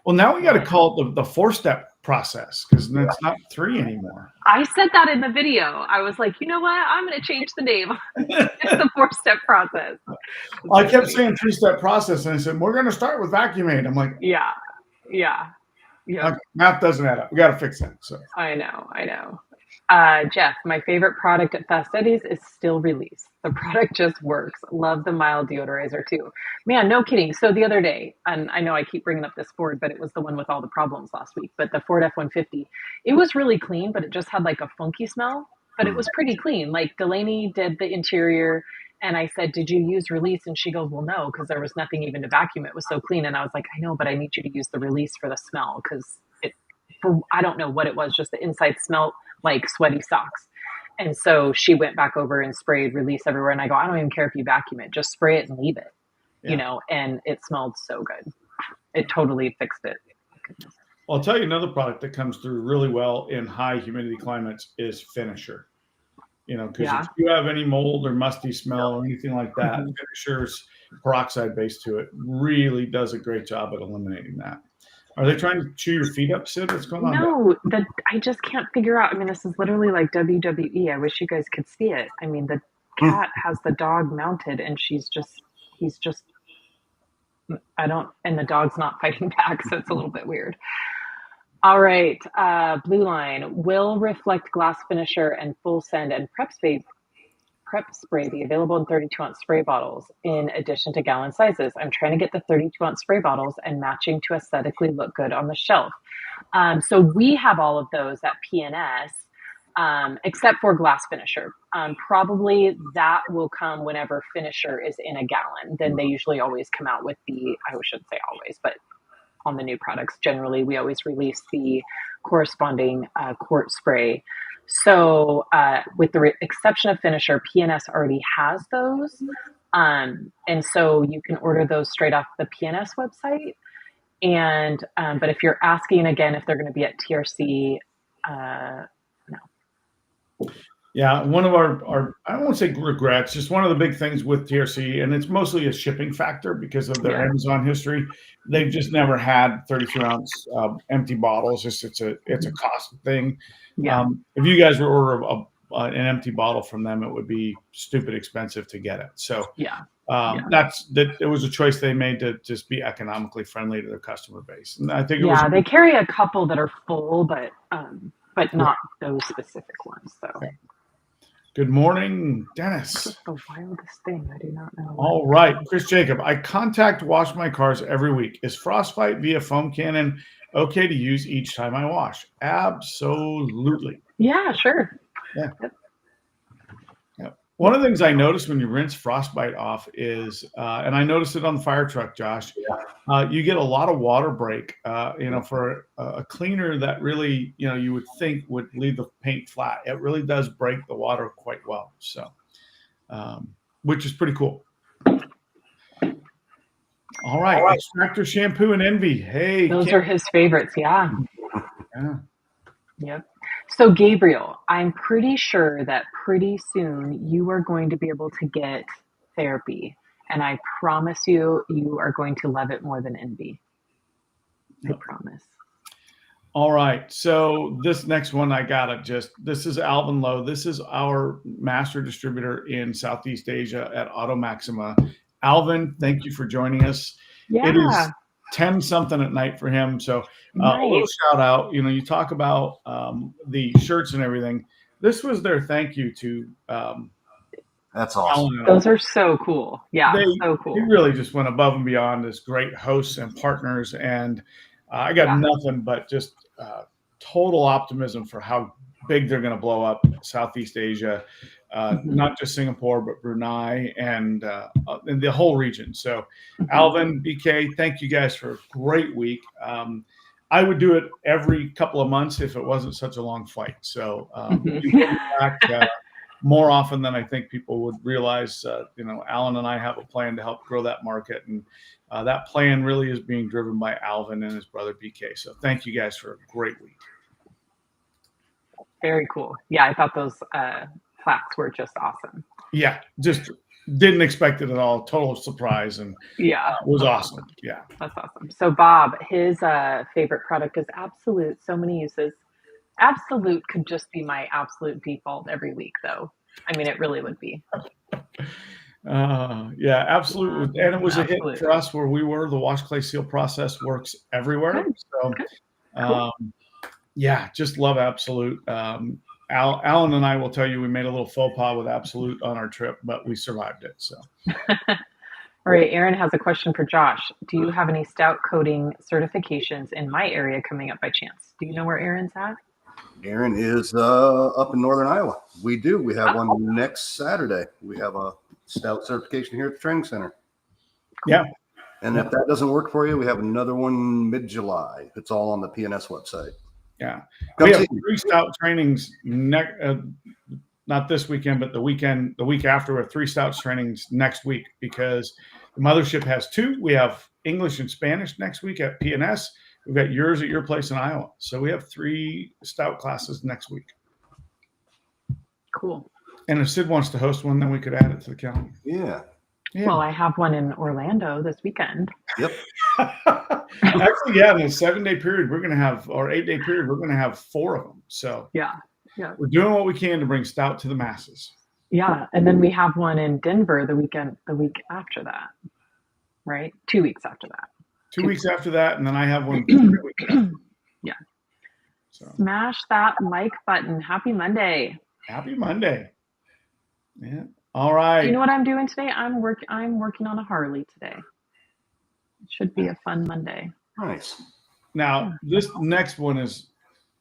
Well, now we got to call it the 4-step process because it's not 3 anymore. I said that in the video. I was like, you know what? I'm going to change the name. It's the 4-step process. Well, I kept saying 3-step process, and I said, we're going to start with Vacuum-Aid. I'm like, yeah. Okay, math doesn't add up. We got to fix that. So I know. Jeff, my favorite product at Fast Studies is still Release. The product just works. Love the mild deodorizer too. Man, no kidding. So the other day, and I know I keep bringing up this Ford, but it was the one with all the problems last week. But the Ford F-150, it was really clean, but it just had like a funky smell. But it was pretty clean. Like Delaney did the interior, and I said, "Did you use Release?" And she goes, "Well, no, because there was nothing even to vacuum. It was so clean." And I was like, "I know, but I need you to use the Release for the smell because I don't know what it was, just the inside smelled like sweaty socks." And so she went back over and sprayed Release everywhere. And I go, I don't even care if you vacuum it, just spray it and leave it, and it smelled so good. It totally fixed it. Well, I'll tell you another product that comes through really well in high humidity climates is Finisher. Because if you have any mold or musty smell or anything like that, Finisher's peroxide base to it really does a great job at eliminating that. Are they trying to chew your feet up, Sid? What's going on? No, I just can't figure out. I mean, this is literally like WWE. I wish you guys could see it. I mean, the cat has the dog mounted, and and the dog's not fighting back, so it's a little bit weird. All right, Blue Line will reflect glass finisher and full send and prep spray be available in 32-ounce spray bottles in addition to gallon sizes. I'm trying to get the 32-ounce spray bottles and matching to aesthetically look good on the shelf. So we have all of those at PNS, except for glass finisher. Probably that will come whenever finisher is in a gallon. Then they usually always come out with I shouldn't say always, but on the new products, generally we always release the corresponding quart spray. So with the exception of finisher, PNS already has those. And so you can order those straight off the PNS website. And but if you're asking again if they're going to be at TRC, no. Yeah, one of our I won't say regrets, just one of the big things with TRC, and it's mostly a shipping factor because of their Amazon history. They've just never had 32-ounce empty bottles. It's a cost thing. Yeah. If you guys were order an empty bottle from them, it would be stupid expensive to get it. So it was a choice they made to just be economically friendly to their customer base. And I think they carry a couple that are full, but not those specific ones. So. Okay. Good morning, Dennis. This is the wildest thing. I do not know. All right, Chris Jacob. I contact wash my cars every week. Is Frostbite via foam cannon okay to use each time I wash? Absolutely. Yeah, sure. Yeah. One of the things I noticed when you rinse Frostbite off is, and I noticed it on the fire truck, Josh, you get a lot of water break, for a cleaner that really, you would think would leave the paint flat. It really does break the water quite well. So, which is pretty cool. All right. Extractor shampoo and Envy. Hey. Those are his favorites. Yeah. Yeah. Yep. So Gabriel, I'm pretty sure that pretty soon you are going to be able to get therapy. And I promise you, you are going to love it more than Envy. I promise. All right. So this next one, this is Alvin Lowe. This is our master distributor in Southeast Asia at Auto Maxima. Alvin, thank you for joining us. Yeah. It is 10 something at night for him. So a little shout out, you talk about the shirts and everything. This was their thank you to that's awesome. Those are so cool. Yeah, so cool. They really just went above and beyond as great hosts and partners. And I got nothing but just total optimism for how big they're going to blow up Southeast Asia, not just Singapore, but Brunei and the whole region. So, Alvin, BK, thank you guys for a great week. I would do it every couple of months if it wasn't such a long flight. So, we will be back more often than I think people would realize. Alan and I have a plan to help grow that market, and that plan really is being driven by Alvin and his brother BK. So thank you guys for a great week. Very cool. Yeah, I thought those plaques were just awesome. Yeah, just didn't expect it at all. Total surprise, and it was awesome. Yeah, that's awesome. So Bob, his favorite product is Absolute. So many uses. Absolute could just be my absolute default every week, though. I mean, it really would be. Yeah, Absolute. And it was a hit for us where we were. The wash, clay, seal process works everywhere. Good. So, Cool. Yeah, just love Absolute. Alan and I will tell you we made a little faux pas with Absolute on our trip, but we survived it. So. All right, Aaron has a question for Josh. Do you have any stout coating certifications in my area coming up by chance? Do you know where Aaron's at? Aaron is up in northern Iowa. We do. We have one next Saturday. We have a stout certification here at the training center. Cool. Yeah. And if that doesn't work for you, we have another one mid-July. It's all on the PNS website. Yeah. We have 3 stout trainings not this weekend, but the week after. We have 3 stouts trainings next week because the mothership has 2. We have English and Spanish next week at PNS. We've got yours at your place in Iowa. So we have 3 stout classes next week. Cool. And if Sid wants to host one, then we could add it to the calendar. Yeah. Well, I have one in Orlando this weekend. Yep. Actually, yeah, in a 7-day period, we're going to have, or 8-day period, we're going to have 4 of them. So yeah, we're doing what we can to bring stout to the masses. Yeah, and then we have one in Denver the week after that, right? 2 weeks after that. 2 weeks after that, and then I have one 3 weeks after. Yeah. So. Smash that like button. Happy Monday. Happy Monday. Yeah. All right. You know what I'm doing today? I'm working on a Harley today. It should be a fun Monday. Nice. Now, this next one is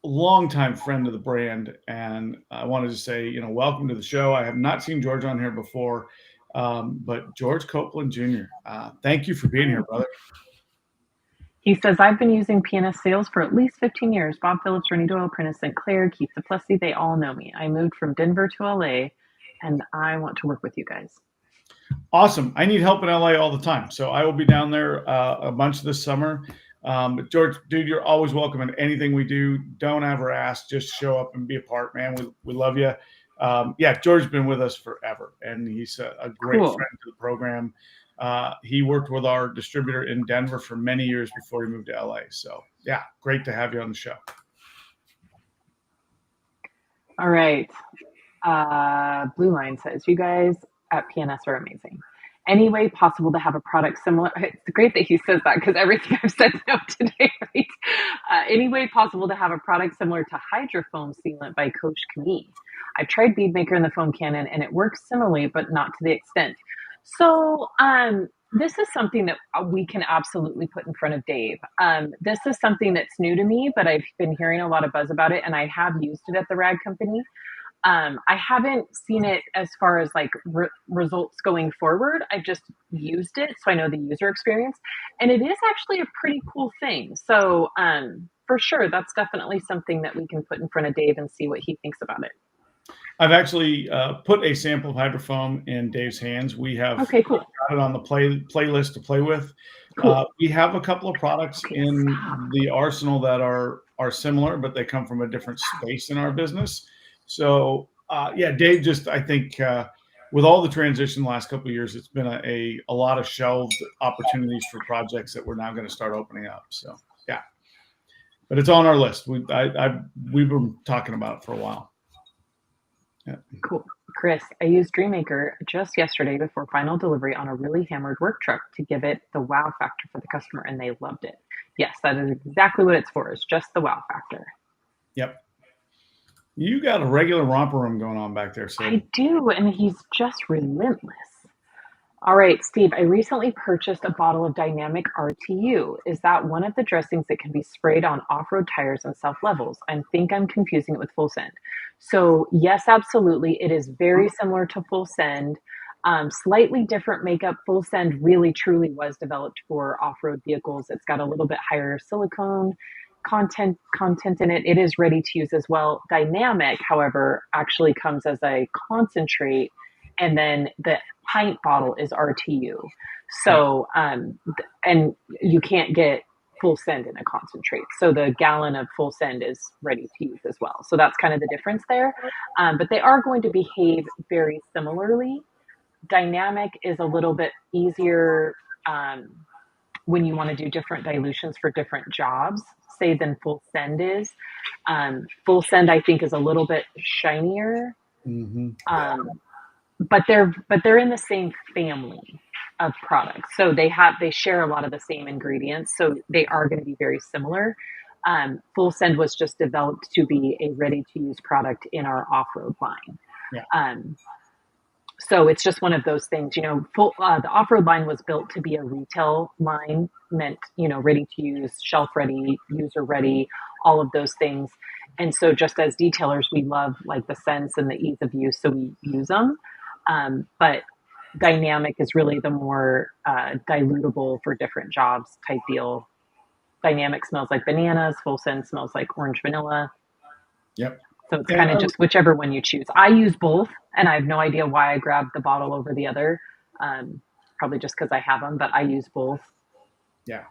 a longtime friend of the brand, and I wanted to say, welcome to the show. I have not seen George on here before, but George Copeland Jr., thank you for being here, brother. He says, I've been using PNS sales for at least 15 years. Bob Phillips, Rennie Doyle, Prentice St. Clair, Keith DePlessis, they all know me. I moved from Denver to LA, and I want to work with you guys. Awesome. I need help in LA all the time. So I will be down there a bunch this summer. But George, dude, you're always welcome in anything we do. Don't ever ask. Just show up and be a part, man. We love you. George's been with us forever, and he's a great friend to the program. He worked with our distributor in Denver for many years before he moved to LA. So, yeah, great to have you on the show. All right. Blue Line says, you guys at PNS are amazing. Any way possible to have a product similar? It's great that he says that because everything I've said no today, right? Any way possible to have a product similar to Hydrofoam Sealant by Coach Camille? I've tried Bead Maker in the foam cannon and it works similarly, but not to the extent. So this is something that we can absolutely put in front of Dave. This is something that's new to me, but I've been hearing a lot of buzz about it, and I have used it at the rag company. I haven't seen it as far as like results going forward. I've just used it, so I know the user experience, and it is actually a pretty cool thing. So for sure, that's definitely something that we can put in front of Dave and see what he thinks about it. I've actually put a sample of Hydrofoam in Dave's hands. We have cool. got it on the playlist to play with. Cool. We have a couple of products in the arsenal that are similar, but they come from a different space in our business. So, Dave just, I think, with all the transition the last couple of years, it's been a lot of shelved opportunities for projects that we're now going to start opening up. So, yeah. But it's on our list. We've been talking about it for a while. Yeah. Cool. Chris, I used Dream Maker just yesterday before final delivery on a really hammered work truck to give it the wow factor for the customer, and they loved it. Yes, that is exactly what it's for. It's just the wow factor. Yep. You got a regular romper room going on back there, Sid. I do, and he's just relentless. All right, Steve, I recently purchased a bottle of Dynamic RTU. Is that one of the dressings that can be sprayed on off-road tires and self-levels? I think I'm confusing it with Full Send. So yes, absolutely. It is very similar to Full Send. Slightly different makeup. Full Send really truly was developed for off-road vehicles. It's got a little bit higher silicone content in it. It is ready to use as well. Dynamic, however, actually comes as a concentrate, and then the pint bottle is RTU. So, and you can't get Full Send in a concentrate. So the gallon of Full Send is ready to use as well. So that's kind of the difference there. But they are going to behave very similarly. Dynamic is a little bit easier when you want to do different dilutions for different jobs, say, than Full Send is. Full Send, I think, is a little bit shinier. Mm-hmm. But they're in the same family of products, so they share a lot of the same ingredients, so they are going to be very similar. Full Send was just developed to be a ready-to-use product in our off-road line. Yeah. So it's just one of those things, the off-road line was built to be a retail line, meant, ready to use, shelf ready, user ready, all of those things. And so just as detailers, we love like the sense and the ease of use, so we use them. But Dynamic is really the more dilutable for different jobs type deal. Dynamic smells like bananas. Full Send smells like orange vanilla. Yep. So it's kind of just whichever one you choose. I use both, and I have no idea why I grabbed the bottle over the other. Probably just because I have them, but I use both. Yeah.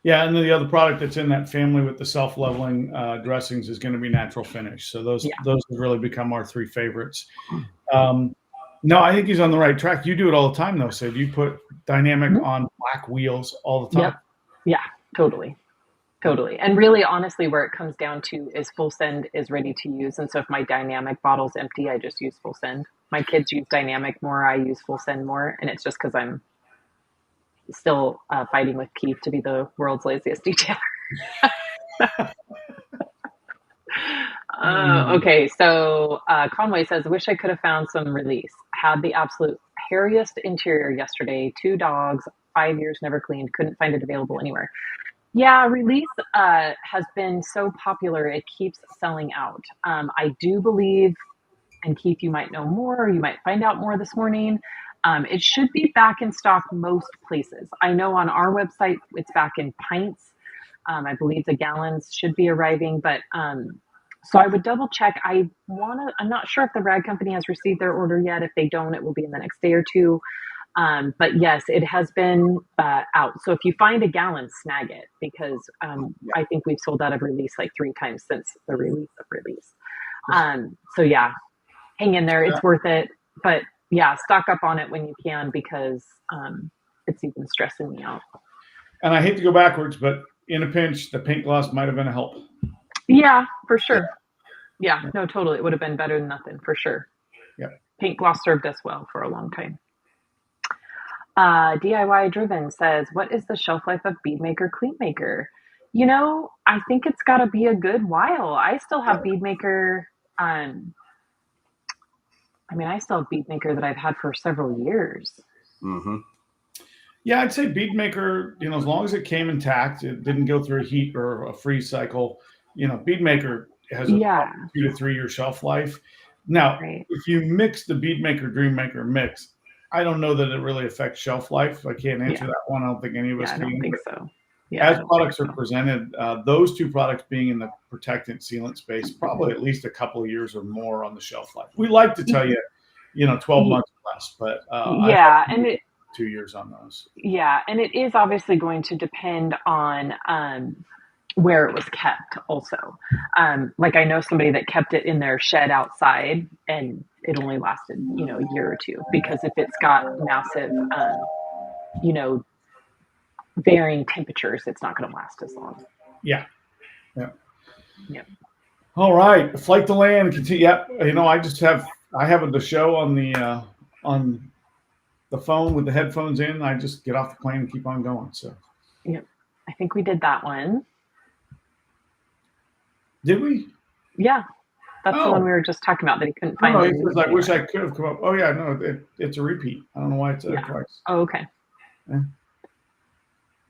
Yeah, and then the other product that's in that family with the self-leveling dressings is going to be Natural Finish. So those have really become our three favorites. No, I think he's on the right track. You do it all the time, though, Sid. You put Dynamic on black wheels all the time. Yep. Yeah, totally. And really, honestly, where it comes down to is Full Send is ready to use. And so if my Dynamic bottle's empty, I just use Full Send. My kids use Dynamic more. I use Full Send more. And it's just because I'm still fighting with Keith to be the world's laziest detailer. Okay, so Conway says, wish I could have found some Release. Had the absolute hairiest interior yesterday. 2 dogs, 5 years, never cleaned. Couldn't find it available anywhere. Yeah, Release has been so popular, it keeps selling out. I do believe, and Keith, you might know more, or you might find out more this morning. It should be back in stock most places. I know on our website it's back in pints. I believe the gallons should be arriving, but so I would double check. I'm not sure if the rag company has received their order yet. If they don't, it will be in the next day or two. But yes, it has been out. So if you find a gallon, snag it, because I think we've sold out of Release like 3 times since the release of Release. So yeah, hang in there. It's worth it. But yeah, stock up on it when you can, because it's even stressing me out. And I hate to go backwards, but in a pinch, the paint gloss might have been a help. Yeah, for sure. Yeah, no, totally. It would have been better than nothing, for sure. Yeah. Paint gloss served us well for a long time. DIY Driven says, what is the shelf life of Bead Maker Clean Maker? I think it's got to be a good while. I still have Bead Maker. I still have Bead Maker that I've had for several years. Mm-hmm. Yeah, I'd say Bead Maker, as long as it came intact, it didn't go through a heat or a freeze cycle, Bead Maker has a 2 to 3 year shelf life. Now, if you mix the Bead Maker Dream Maker mix, I don't know that it really affects shelf life. I can't answer that one. I don't think any of us can. I don't think so. Yeah, as products are presented, those 2 products being in the protectant sealant space, probably at least a couple of years or more on the shelf life. We like to tell you, 12 months or less, but and 2 years on those. Yeah, and it is obviously going to depend on where it was kept also. Like I know somebody that kept it in their shed outside, and it only lasted, a year or 2, because if it's got massive, varying temperatures, it's not going to last as long. Yeah. All right, flight to land. Continue. Yep. I have the show on the phone with the headphones in. I just get off the plane and keep on going. So. Yep. I think we did that one. Did we? Yeah. That's the one we were just talking about that he couldn't find. No, he says, I wish I could have come up. Oh yeah, no, it's a repeat. I don't know why it's twice. Oh, okay. Yeah.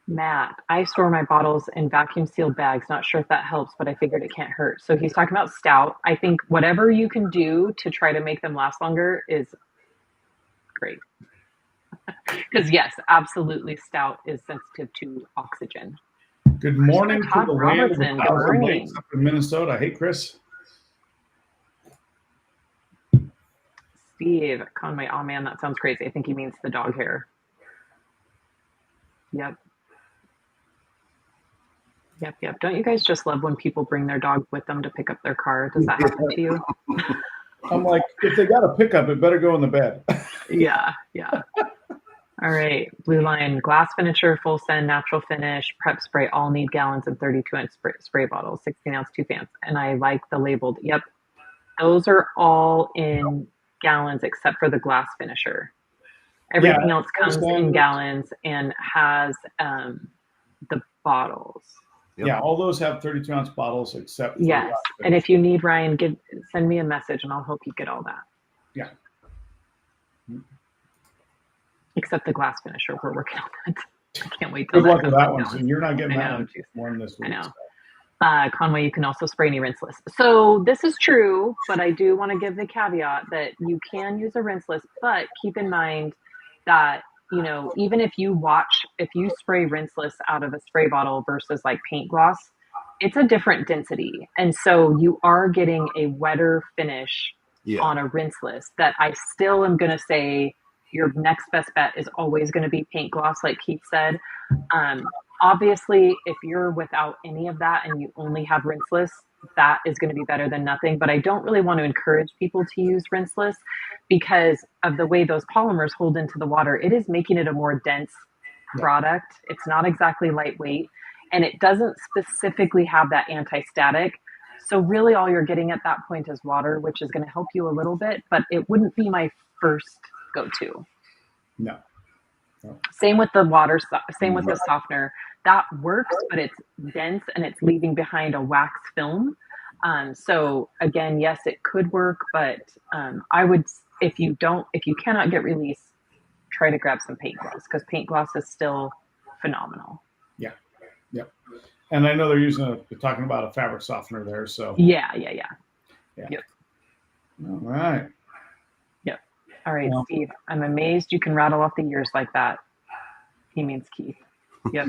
Matt, I store my bottles in vacuum sealed bags. Not sure if that helps, but I figured it can't hurt. So he's talking about stout. I think whatever you can do to try to make them last longer is great. Because yes, absolutely, stout is sensitive to oxygen. Good morning to the land of Robertson. the Thousand Lakes up in Minnesota. Hey, Chris. Steve Conway. Oh man, that sounds crazy. I think he means the dog hair. Yep. Don't you guys just love when people bring their dog with them to pick up their car? Does that happen to you? I'm like, if they got a pickup, it better go in the bed. Yeah. All right. Blue Line, glass finisher, full send, natural finish, prep spray, all need gallons and 32-ounce spray bottles, 16-ounce, 2 fans. And I like the labeled. Yep. Those are all in gallons except for the glass finisher. Everything else comes in gallons and has the bottles. Yep. Yeah, all those have 32-ounce bottles except for yes. And if you need, Ryan, send me a message and I'll help you get all that. Yeah. Except the glass finisher, we're working on that. I can't wait till good luck with that one. So you're not getting that one more than this week. I know. Conway, you can also spray any rinseless. So this is true, but I do want to give the caveat that you can use a rinseless, but keep in mind that, you know, even if you spray rinseless out of a spray bottle versus like paint gloss, it's a different density. And so you are getting a wetter finish on a rinseless that I still am going to say your next best bet is always going to be paint gloss, like Keith said. Obviously, if you're without any of that and you only have rinseless, that is going to be better than nothing. But I don't really want to encourage people to use rinseless because of the way those polymers hold into the water. It is making it a more dense product. It's not exactly lightweight, and it doesn't specifically have that anti-static. So really all you're getting at that point is water, which is going to help you a little bit, but it wouldn't be my first go-to. No. Same with the water, same with the softener. That works, but it's dense and it's leaving behind a wax film. So again, yes, it could work, but I would, if you cannot get release, try to grab some paint gloss because paint gloss is still phenomenal. Yeah. Yep. And I know they're talking about a fabric softener there. So yeah. Yep. All right. Yep. All right, Steve, I'm amazed you can rattle off the years like that. He means Keith. Yep.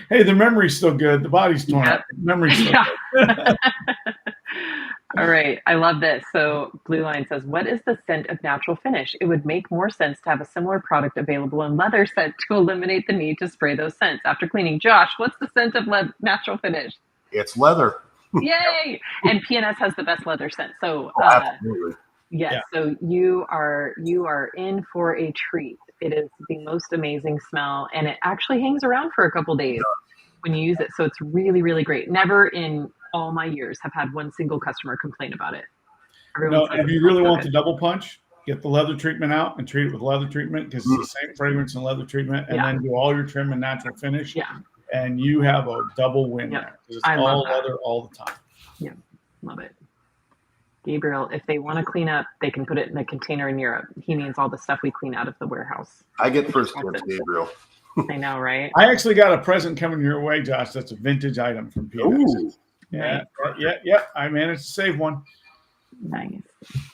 Hey, the memory's still good. The body's torn up. Memory's still good. All right. I love this. So Blue Line says, what is the scent of natural finish? It would make more sense to have a similar product available in leather scent to eliminate the need to spray those scents after cleaning. Josh, what's the scent of natural finish? It's leather. Yay! And PNS has the best leather scent. So absolutely. Yes. Yeah. So you are in for a treat. It is the most amazing smell, and it actually hangs around for a couple days when you use it. So it's really, really great. Never in all my years have had one single customer complain about it. If you really want the double punch, get the leather treatment out and treat it with leather treatment because it's the same fragrance and leather treatment, and then do all your trim and natural finish. Yeah. And you have a double win there because it's all leather all the time. Yeah, love it. Gabriel, if they want to clean up, they can put it in a container in Europe. He means all the stuff we clean out of the warehout. I get first dibs, Gabriel. I know, right? I actually got a present coming your way, Josh. That's a vintage item from PNS. Yeah, nice. I managed to save one. Nice.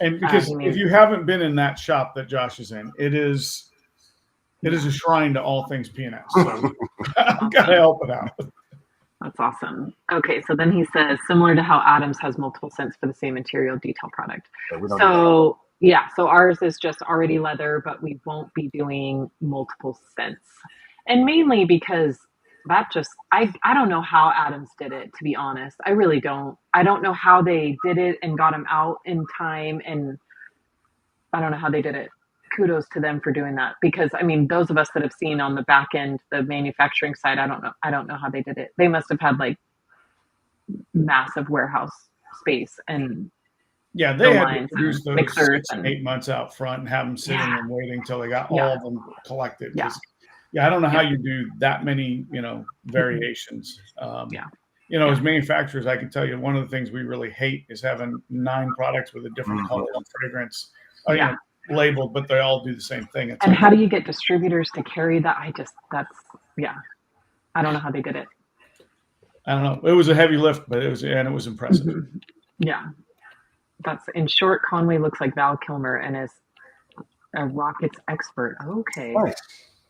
And because if you haven't been in that shop that Josh is in, it is a shrine to all things PNS. So I've got to help it out. That's awesome. Okay, so then he says, similar to how Adams has multiple scents for the same material detail product. So ours is just already leather, but we won't be doing multiple scents. And mainly because that I don't know how Adams did it, to be honest. I really don't. I don't know how they did it and got them out in time, and I don't know how they did it. Kudos to them for doing that, because I mean, those of us that have seen on the back end, the manufacturing side, I don't know how they did it. They must have had like massive warehouse space and they had to produce those 6 and 8 months out front and have them sitting and waiting until they got all of them collected. I don't know how you do that many, variations. you know, as manufacturers, I can tell you one of the things we really hate is having 9 products with a different color and fragrance, you know, labeled, but they all do the same thing. And how do you get distributors to carry that? I don't know how they did it. I don't know. It was a heavy lift, but it was impressive. Mm-hmm. Yeah. That's, in short, Conway looks like Val Kilmer and is a rockets expert. Okay. Nice.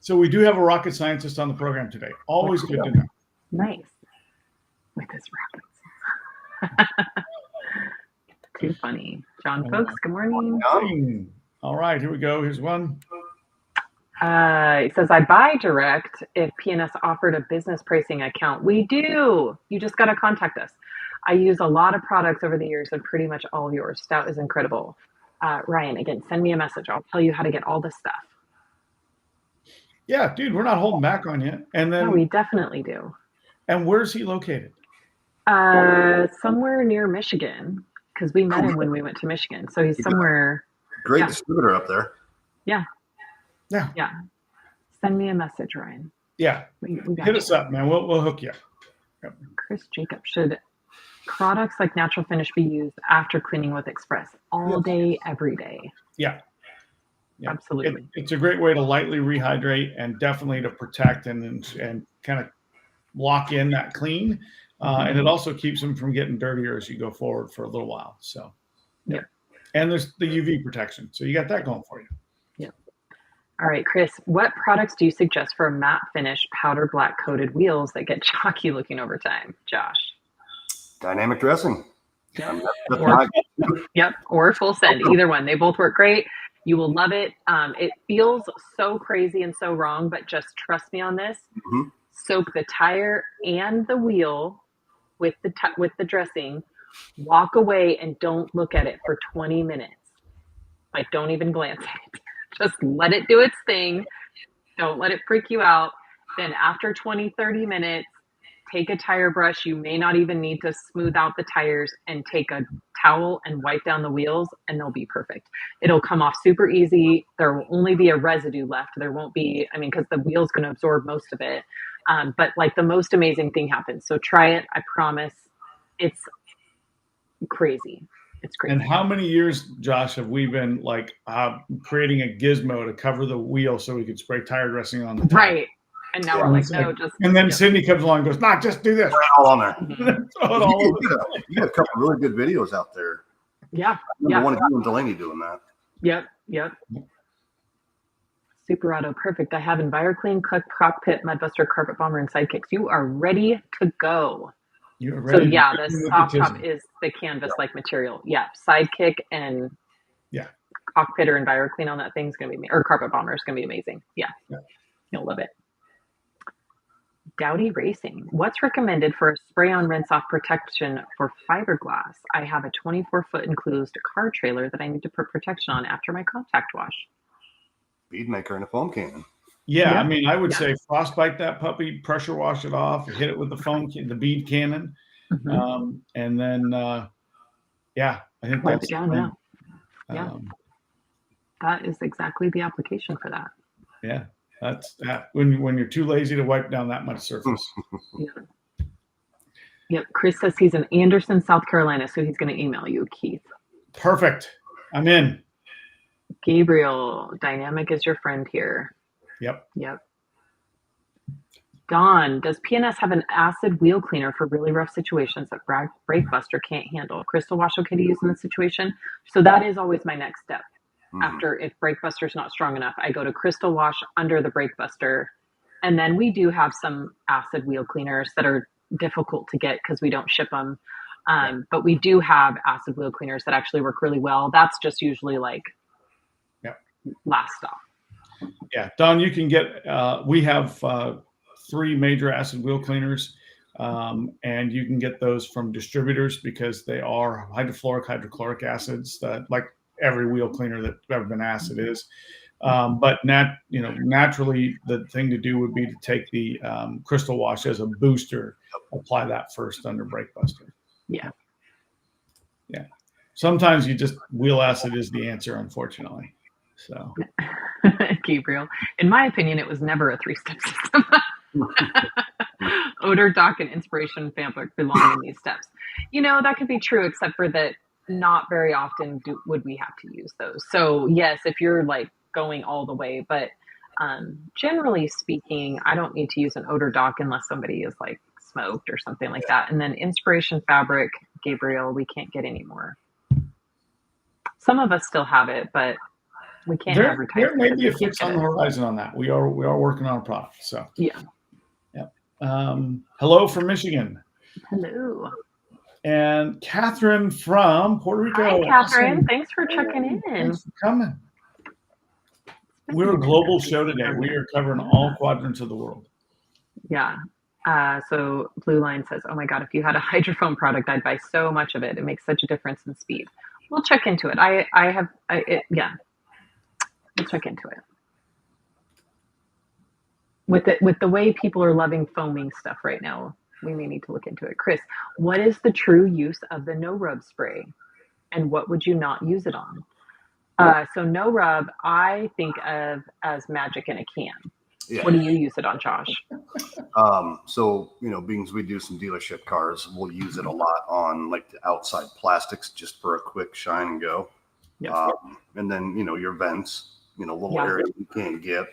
So we do have a rocket scientist on the program today. Always good to know. Nice. With his rockets. Too funny. John Folks, good morning. All right, here we go. Here's one. He says, I buy direct if PNS offered a business pricing account. We do. You just got to contact us. I use a lot of products over the years and pretty much all of yours. Stout is incredible. Ryan, again, send me a message. I'll tell you how to get all this stuff. Yeah, dude, we're not holding back on you. And then we definitely do. And where's he located? Somewhere near Michigan, because we met him when we went to Michigan. So he's somewhere. Great distributor up there. Yeah. Yeah. Yeah. Send me a message, Ryan. Yeah. We hit us up, man. We'll hook you. Yep. Chris Jacob, should products like Natural Finish be used after cleaning with Express all day, every day? Yeah. Absolutely. It's a great way to lightly rehydrate and definitely to protect and kind of lock in that clean. And it also keeps them from getting dirtier as you go forward for a little while. So, yeah. And there's the UV protection. So you got that going for you. Yeah. All right, Chris, what products do you suggest for matte finish powder black coated wheels that get chalky looking over time? Josh. Dynamic dressing. Yep. Or full send. Either one. They both work great. You will love it. It feels so crazy and so wrong, but just trust me on this. Mm-hmm. Soak the tire and the wheel with the dressing. Walk away and don't look at it for 20 minutes. Like, don't even glance at it. Just let it do its thing. Don't let it freak you out. Then after 20, 30 minutes, take a tire brush. You may not even need to smooth out the tires, and take a towel and wipe down the wheels, and they'll be perfect. It'll come off super easy. There will only be a residue left. There won't be, because the wheel's going to absorb most of it. But like, the most amazing thing happens. So try it. I promise. It's crazy. It's crazy. And how many years, Josh, have we been like creating a gizmo to cover the wheel so we could spray tire dressing on the tire? Right. And now we're like, no, just. And then Sydney comes along and goes, "Nah, just do this." All on there. Mm-hmm. You got a couple really good videos out there. Yeah. One of you and Delaney doing that. Yep. Super Auto, perfect. I have EnviroClean, Cockpit, Mudbuster, Carpet Bomber, and Sidekicks. You are ready to go. You're ready. So yeah, the soft top is the canvas-like material. Yeah, Sidekick and Cockpit or EnviroClean on that thing's gonna be, or Carpet Bomber is gonna be amazing. Yeah. You'll love it. Dowdy Racing. What's recommended for a spray-on rinse-off protection for fiberglass? I have a 24-foot enclosed car trailer that I need to put protection on after my contact wash. Bead Maker and a foam cannon. Yeah, I would say frostbite that puppy, pressure wash it off, hit it with the bead cannon, and then I think that's down now. That is exactly the application for that. Yeah, that's when you're too lazy to wipe down that much surface. Yep. Chris says he's in Anderson, South Carolina, so he's going to email you, Keith. Perfect. I'm in. Gabriel, Dynamic is your friend here. Yep. Don, does PNS have an acid wheel cleaner for really rough situations that Brake Buster can't handle? Crystal Wash okay to use in this situation? So that is always my next step. After, if Brake Buster's not strong enough, I go to Crystal Wash under the Brake Buster. And then we do have some acid wheel cleaners that are difficult to get because we don't ship them. But we do have acid wheel cleaners that actually work really well. That's just usually like last stop. Yeah, Don, you can get, we have 3 major acid wheel cleaners, and you can get those from distributors because they are hydrofluoric, hydrochloric acids, like every wheel cleaner that's ever been acid is. But naturally, the thing to do would be to take the Crystal Wash as a booster, apply that first under Brake Buster. Yeah. Sometimes wheel acid is the answer, unfortunately. So, Gabriel, in my opinion, it was never a 3-step system. Odor dock and inspiration fabric belong in these steps. That could be true, except for that not very often would we have to use those. So yes, if you're like going all the way, but generally speaking, I don't need to use an odor dock unless somebody is like smoked or something like that. And then inspiration fabric, Gabriel, we can't get any more. Some of us still have it, but we can't advertise. There may be a fix on the horizon on that. We are working on a product. So yeah. Hello from Michigan. Hello. And Catherine from Puerto Rico. Hi, Catherine. Awesome. Thanks for checking in. Thanks for coming. We're a global show today. We are covering all quadrants of the world. Yeah. So Blue Line says, oh my God, if you had a hydrophone product, I'd buy so much of it. It makes such a difference in speed. We'll check into it. Yeah. We'll check into it. With the way people are loving foaming stuff right now, we may need to look into it. Chris, what is the true use of the no rub spray, and what would you not use it on? So no rub, I think of as magic in a can. Yeah. What do you use it on, Josh? So being we do some dealership cars, we'll use it a lot on like the outside plastics just for a quick shine and go. Yeah. And then your vents, little area you can't get.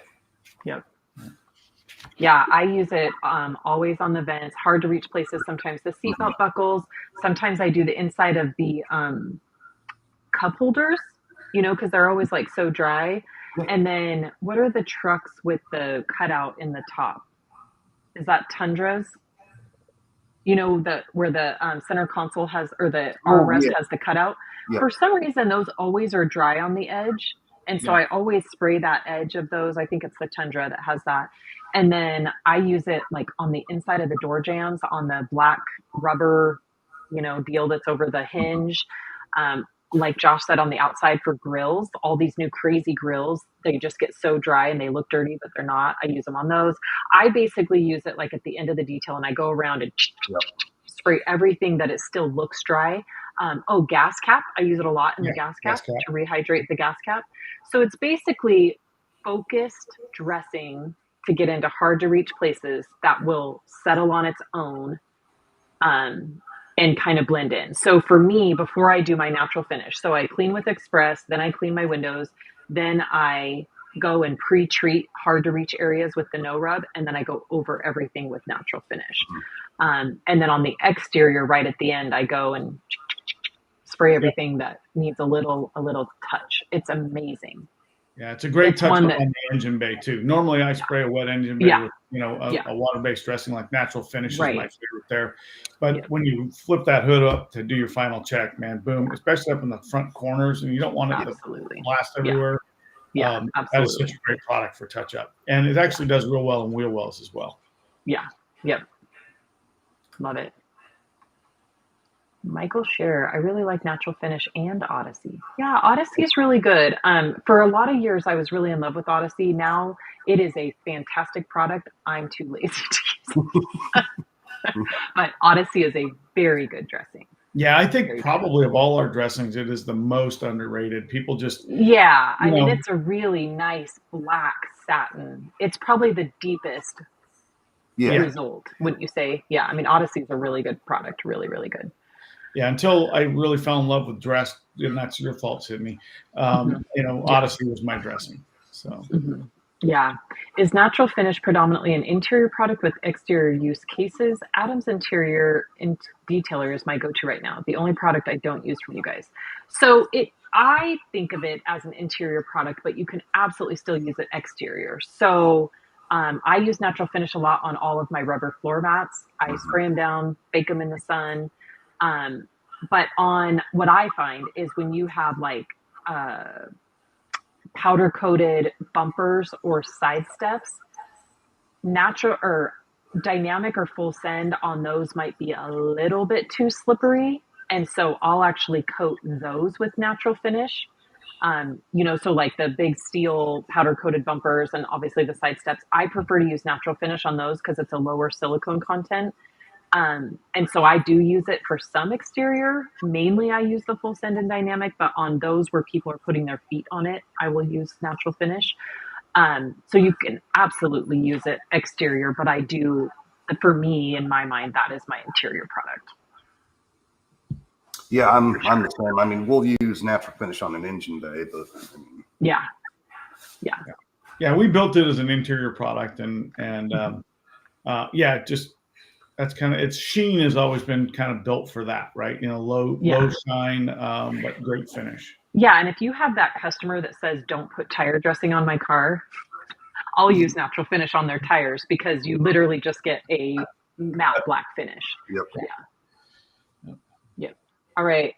Yep. Yeah, I use it always on the vents, hard to reach places. Sometimes the seatbelt buckles. Sometimes I do the inside of the cup holders, because they're always like so dry. And then what are the trucks with the cutout in the top? Is that Tundras? Where the center console has, or the armrest has the cutout. Yeah. For some reason, those always are dry on the edge. And so I always spray that edge of those. I think it's the Tundra that has that. And then I use it like on the inside of the door jambs, on the black rubber, deal that's over the hinge. Like Josh said, on the outside for grills, all these new crazy grills, they just get so dry and they look dirty, but they're not. I use them on those. I basically use it like at the end of the detail, and I go around and spray everything that it still looks dry. Gas cap. I use it a lot in the gas cap to rehydrate the gas cap. So it's basically focused dressing to get into hard to reach places that will settle on its own and kind of blend in. So for me, before I do my natural finish, so I clean with Express, then I clean my windows, then I go and pre-treat hard to reach areas with the no rub, and then I go over everything with natural finish. And then on the exterior, right at the end, I go and spray everything that needs a little touch. It's amazing. Yeah, it's a great touch on the engine bay too. Normally I spray a wet engine bay with, a water-based dressing like natural finish is my favorite there. But when you flip that hood up to do your final check, man, boom, especially up in the front corners, and you don't want it to blast everywhere. Yeah, absolutely. That is such a great product for touch-up. And it actually does real well in wheel wells as well. Yeah, yep. Love it. Michael Scherer, I really like Natural Finish and Odyssey. Yeah, Odyssey is really good. For a lot of years, I was really in love with Odyssey. Now it is a fantastic product. I'm too lazy to use it. But Odyssey is a very good dressing. Yeah, I think probably of all our dressings, it is the most underrated. People just... Yeah, I mean, it's a really nice black satin. It's probably the deepest result, wouldn't you say? Yeah, I mean, Odyssey is a really good product. Really, really good. Yeah, until I really fell in love with dress, and that's your fault, Sydney. Odyssey was my dressing. So, yeah. Is Natural Finish predominantly an interior product with exterior use cases? Adam's Interior Detailer is my go-to right now. The only product I don't use from you guys. So I think of it as an interior product, but you can absolutely still use it exterior. So I use Natural Finish a lot on all of my rubber floor mats. I spray them down, bake them in the sun. But on what I find is when you have like powder coated bumpers or side steps, natural or dynamic or full send on those might be a little bit too slippery. And so I'll actually coat those with Natural Finish. So like the big steel powder coated bumpers and obviously the side steps, I prefer to use Natural Finish on those because it's a lower silicone content. And so I do use it for some exterior. Mainly I use the full send and dynamic, but on those where people are putting their feet on it, I will use Natural Finish. So you can absolutely use it exterior, but for me, in my mind, that is my interior product. Yeah, I'm the same. I mean, we'll use natural finish on an engine bay, but I mean, yeah, we built it as an interior product, and just that's kind of its sheen has always been kind of built for that, right? Low shine, but great finish. Yeah, and if you have that customer that says, "Don't put tire dressing on my car," I'll use natural finish on their tires because you literally just get a matte black finish. Yep. Yeah. Yep. All right.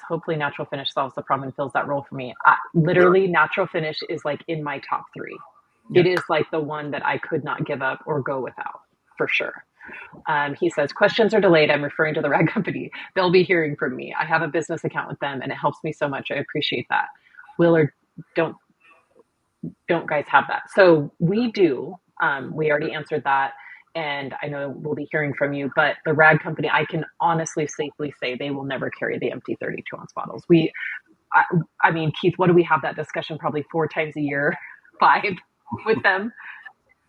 Hopefully natural finish solves the problem and fills that role for me. Literally, natural finish is like in my top 3. It is like the one that I could not give up or go without, for sure. He says, questions are delayed. I'm referring to the rag company. They'll be hearing from me. I have a business account with them and it helps me so much. I appreciate that. Will or don't guys have that? So we do. We already answered that. And I know we'll be hearing from you, but the rag company, I can honestly, safely say they will never carry the empty 32-ounce bottles. I mean, Keith, what do we have that discussion probably 4 times a year, 5 with them?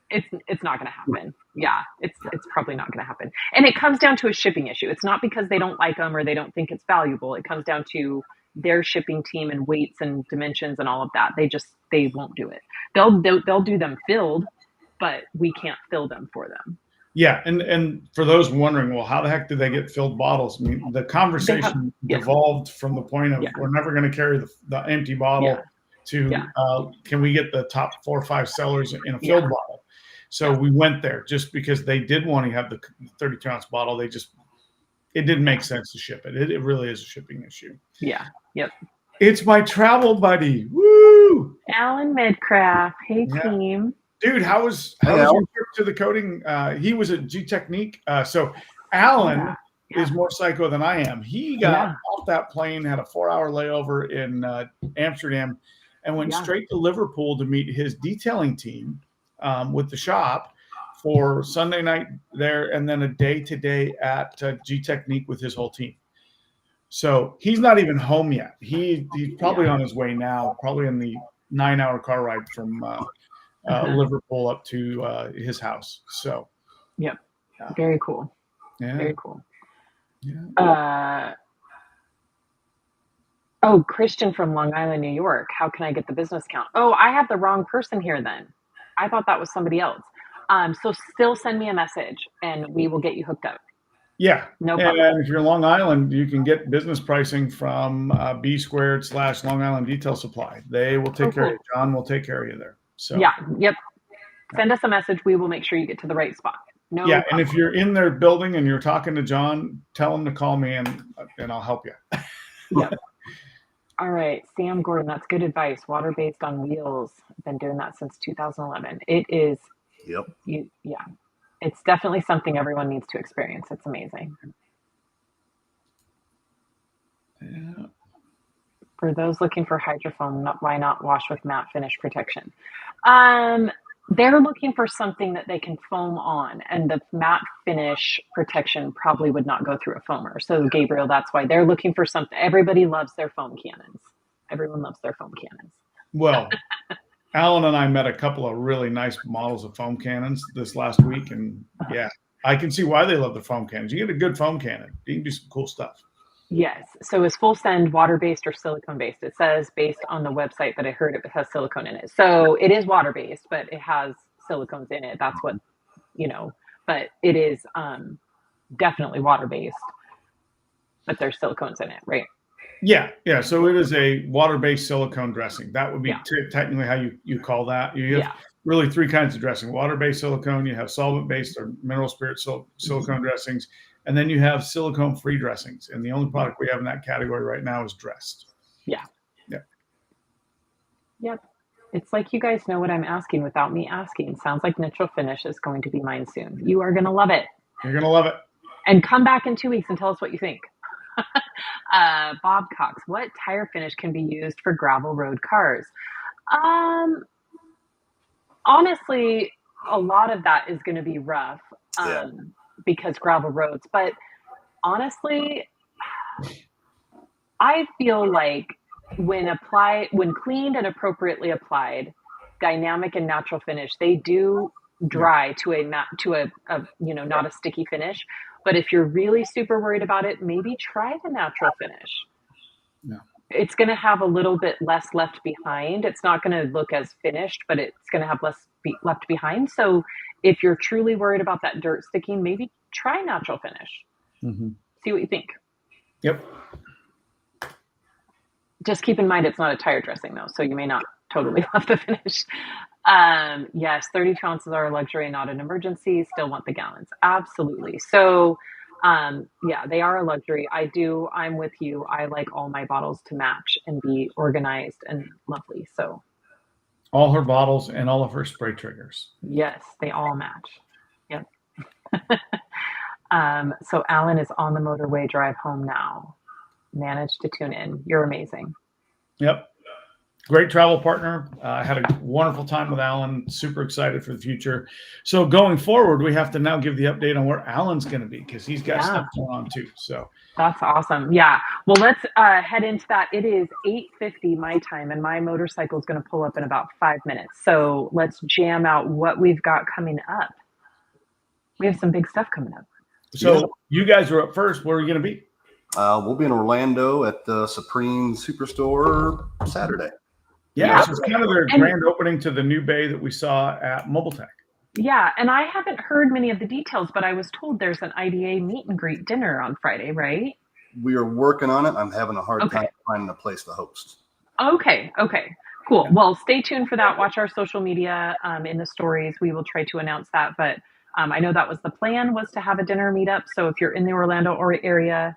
It's not going to happen. Yeah, it's probably not going to happen. And it comes down to a shipping issue. It's not because they don't like them or they don't think it's valuable. It comes down to their shipping team and weights and dimensions and all of that. They won't do it. They'll do them filled, but we can't fill them for them. Yeah, and for those wondering, well, how the heck do they get filled bottles? I mean, the conversation evolved from the point of we're never going to carry the empty bottle to can we get the top 4 or 5 sellers in a filled bottle? So we went there just because they did want to have the 32-ounce bottle. It didn't make sense to ship it. It really is a shipping issue. Yeah. Yep. It's my travel buddy. Woo! Alan Midcraft. Hey, team. Dude, how was your trip to the coating? He was at G Technique. So Alan is more psycho than I am. He got off that plane, had a 4-hour layover in Amsterdam, and went straight to Liverpool to meet his detailing team with the shop for Sunday night there, and then a day-to-day at G Technique with his whole team. So he's not even home yet. He's probably on his way now, probably in the 9-hour car ride from Liverpool up to his house. So, very cool. Yeah, very cool. Yeah. Christian from Long Island, New York. How can I get the business account? Oh, I have the wrong person here. Then I thought that was somebody else. So still send me a message, and we will get you hooked up. Yeah, no problem. And if you're Long Island, you can get business pricing from B2/Long Island Detail Supply. They will take care of you. John will take care of you there. So send us a message. We will make sure you get to the right spot. No problem. And if you're in their building and you're talking to John, tell him to call me and I'll help you. All right, Sam Gordon, that's good advice. Water-based on wheels. I've been doing that since 2011. It is. It's definitely something everyone needs to experience. It's amazing. Yeah. For those looking for hydrofoam, why not wash with matte finish protection? They're looking for something that they can foam on, and the matte finish protection probably would not go through a foamer. So Gabriel, that's why they're looking for something. Everybody loves their foam cannons. Everyone loves their foam cannons. Well, Alan and I met a couple of really nice models of foam cannons this last week, and I can see why they love the foam cannons. You get a good foam cannon, you can do some cool stuff. Yes. So is Full Send water-based or silicone-based? It says based on the website, but I heard it has silicone in it. So it is water-based, but it has silicones in it. That's what, but it is definitely water-based, but there's silicones in it, right? Yeah. So it is a water-based silicone dressing. That would be technically how you call that. You have really 3 kinds of dressing: water-based silicone, you have solvent-based or mineral spirit silicone dressings, and then you have silicone-free dressings. And the only product we have in that category right now is dressed. Yep. It's like you guys know what I'm asking without me asking. Sounds like Natural Finish is going to be mine soon. You are going to love it. You're going to love it. And come back in 2 weeks and tell us what you think. Bob Cox, what tire finish can be used for gravel road cars? Honestly, a lot of that is going to be rough because gravel roads. But honestly, I feel like when cleaned and appropriately applied, dynamic and natural finish. They do dry to a not a sticky finish. But if you're really super worried about it, maybe try the natural finish. Yeah. It's going to have a little bit less left behind. It's not going to look as finished, but it's going to have less left behind. So if you're truly worried about that dirt sticking, maybe try natural finish. Mm-hmm. See what you think. Yep. Just keep in mind it's not a tire dressing though, so you may not totally love the finish. Yes, 32 ounces are a luxury, not an emergency. Still want the gallons. Absolutely. So yeah, they are a luxury. I'm with you. I like all my bottles to match and be organized and lovely. So all her bottles and all of her spray triggers. Yes, they all match. Yep. So Alan is on the motorway drive home now. Managed to tune in. You're amazing. Yep. Great travel partner. I had a wonderful time with Alan. Super excited for the future. So going forward, we have to now give the update on where Alan's going to be because he's got stuff going on too. So that's awesome. Yeah. Well, let's head into that. It is 8:50 my time, and my motorcycle is going to pull up in about 5 minutes. So let's jam out what we've got coming up. We have some big stuff coming up. So you guys are up first. Where are you going to be? We'll be in Orlando at the Supreme Superstore Saturday. Yeah, so it's kind of their grand opening to the new bay that we saw at Mobile Tech. Yeah, and I haven't heard many of the details, but I was told there's an IDA meet and greet dinner on Friday, right? We are working on it. I'm having a hard time finding a place to host. Okay, cool. Well, stay tuned for that. Watch our social media in the stories. We will try to announce that, but I know that was the plan, was to have a dinner meetup. So if you're in the Orlando area,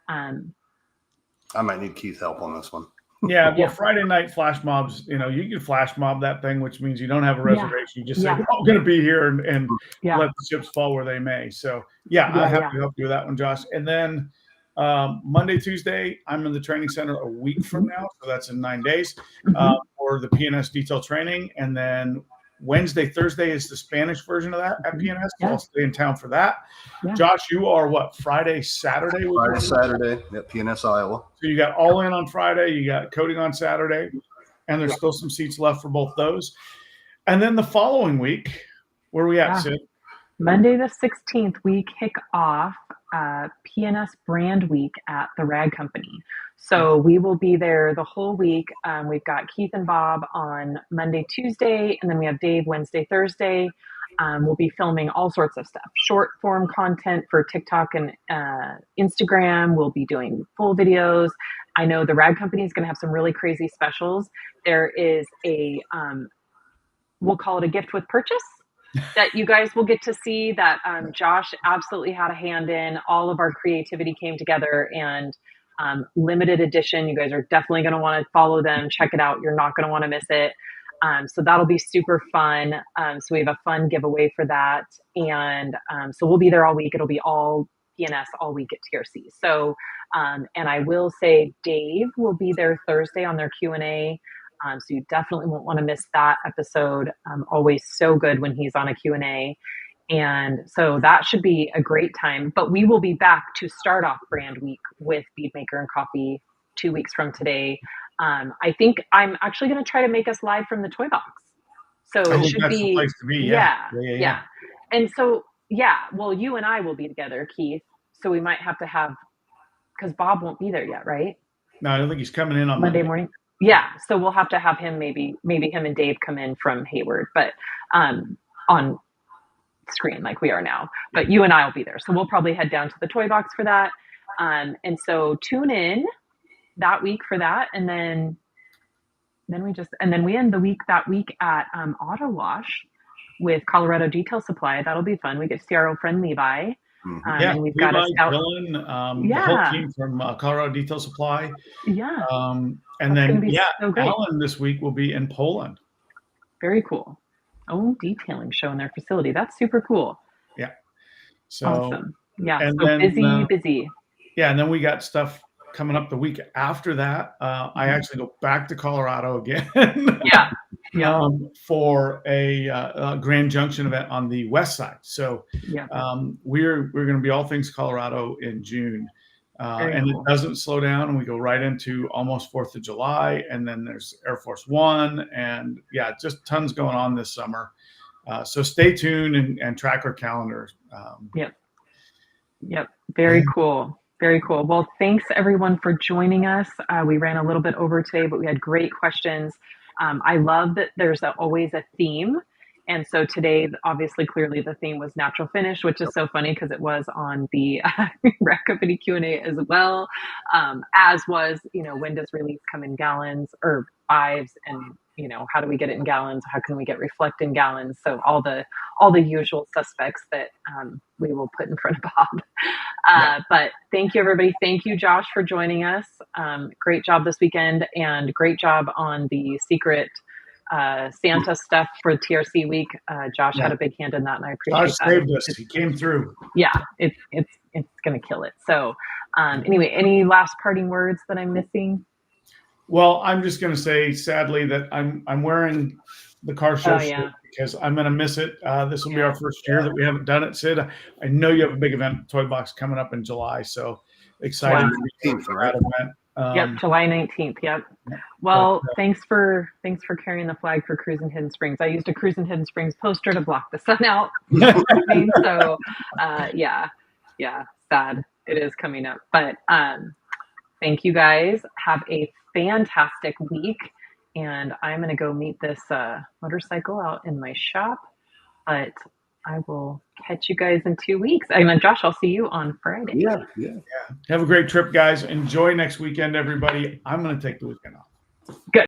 I might need Keith's help on this one. Yeah, well, Friday night flash mobs, you can flash mob that thing, which means you don't have a reservation. You just say, we're all going to be here and let the chips fall where they may. So, I have to help you with that one, Josh. And then Monday, Tuesday, I'm in the training center a week from now. So that's in 9 days for the PNS detail training. And then Wednesday, Thursday is the Spanish version of that at PNS. So I'll stay in town for that. Josh, you are what? Friday, Saturday? Friday, Saturday at PNS, Iowa. So you got all in on Friday. You got coding on Saturday. And there's still some seats left for both those. And then the following week, where are we at, Sid? Monday the 16th, we kick off PNS Brand Week at the Rag Company. So we will be there the whole week. We've got Keith and Bob on Monday, Tuesday, and then we have Dave Wednesday, Thursday. We'll be filming all sorts of stuff, short form content for TikTok and Instagram. We'll be doing full videos. I know the Rag Company is going to have some really crazy specials. There is we'll call it a gift with purchase that you guys will get to see that Josh absolutely had a hand in. All of our creativity came together, and limited edition. You guys are definitely going to want to follow them. Check it out. You're not going to want to miss it. So that'll be super fun. So we have a fun giveaway for that. And so we'll be there all week. It'll be all PNS all week at TRC. So, and I will say Dave will be there Thursday on their Q&A. So you definitely won't want to miss that episode. Always so good when he's on a Q&A. And so that should be a great time. But we will be back to start off Brand Week with Bead Maker and Coffee 2 weeks from today. I think I'm actually going to try to make us live from the toy box. So it should be the place to be. Yeah. And so, well, you and I will be together, Keith. So we might have to have, because Bob won't be there yet, right? No, I don't think he's coming in on Monday morning. Yeah. So we'll have to have him, maybe him and Dave come in from Hayward, but on screen like we are now. But you and I will be there. So we'll probably head down to the toy box for that. And so tune in that week for that. And then we end the week that week at Auto Wash with Colorado Detail Supply. That'll be fun. We get to see our old friend Levi. And we've got a scout. Dylan, the whole team from Colorado Detail Supply. And that's then so Alan this week will be in Poland. Very cool. Oh, detailing show in their facility. That's super cool. Yeah. So awesome. Yeah. And so then, busy. Yeah, and then we got stuff coming up the week after that. I actually go back to Colorado again. For a Grand Junction event on the west side. So we're going to be all things Colorado in June. And cool. it doesn't slow down, and we go right into almost 4th of July, and then there's Air Force One, and yeah, just tons going on this summer. So stay tuned and track our calendar. Yep. Very cool. Very cool. Well, thanks everyone for joining us. We ran a little bit over today, but we had great questions. I love that there's always a theme. And so today, obviously, clearly the theme was natural finish, which is so funny because it was on the Rec Company Q&A as well, as was, when does release come in gallons or fives, and, how do we get it in gallons? How can we get reflect in gallons? So all the usual suspects that we will put in front of Bob. But thank you, everybody. Thank you, Josh, for joining us. Great job this weekend, and great job on the secret Santa stuff for TRC week. Josh had a big hand in that, and I appreciate Josh that. saved us. He came through. Yeah, it's gonna kill it. So anyway, any last parting words that I'm missing? Well, I'm just going to say, sadly, that I'm wearing the car show shirt because I'm going to miss it. This will be our first year that we haven't done it, Sid. I know you have a big event, Toy Box, coming up in July, so excited for that Yep, event. July 19th. Yep. Well, thanks for carrying the flag for Cruisin' Hidden Springs. I used a Cruisin' Hidden Springs poster to block the sun out. So, yeah, sad. It is coming up, but thank you guys. Have a fantastic week, and I'm going to go meet this motorcycle out in my shop, but I will catch you guys in 2 weeks. I mean, Josh, I'll see you on Friday. Yeah. Have a great trip, guys. Enjoy next weekend, everybody. I'm going to take the weekend off. Good.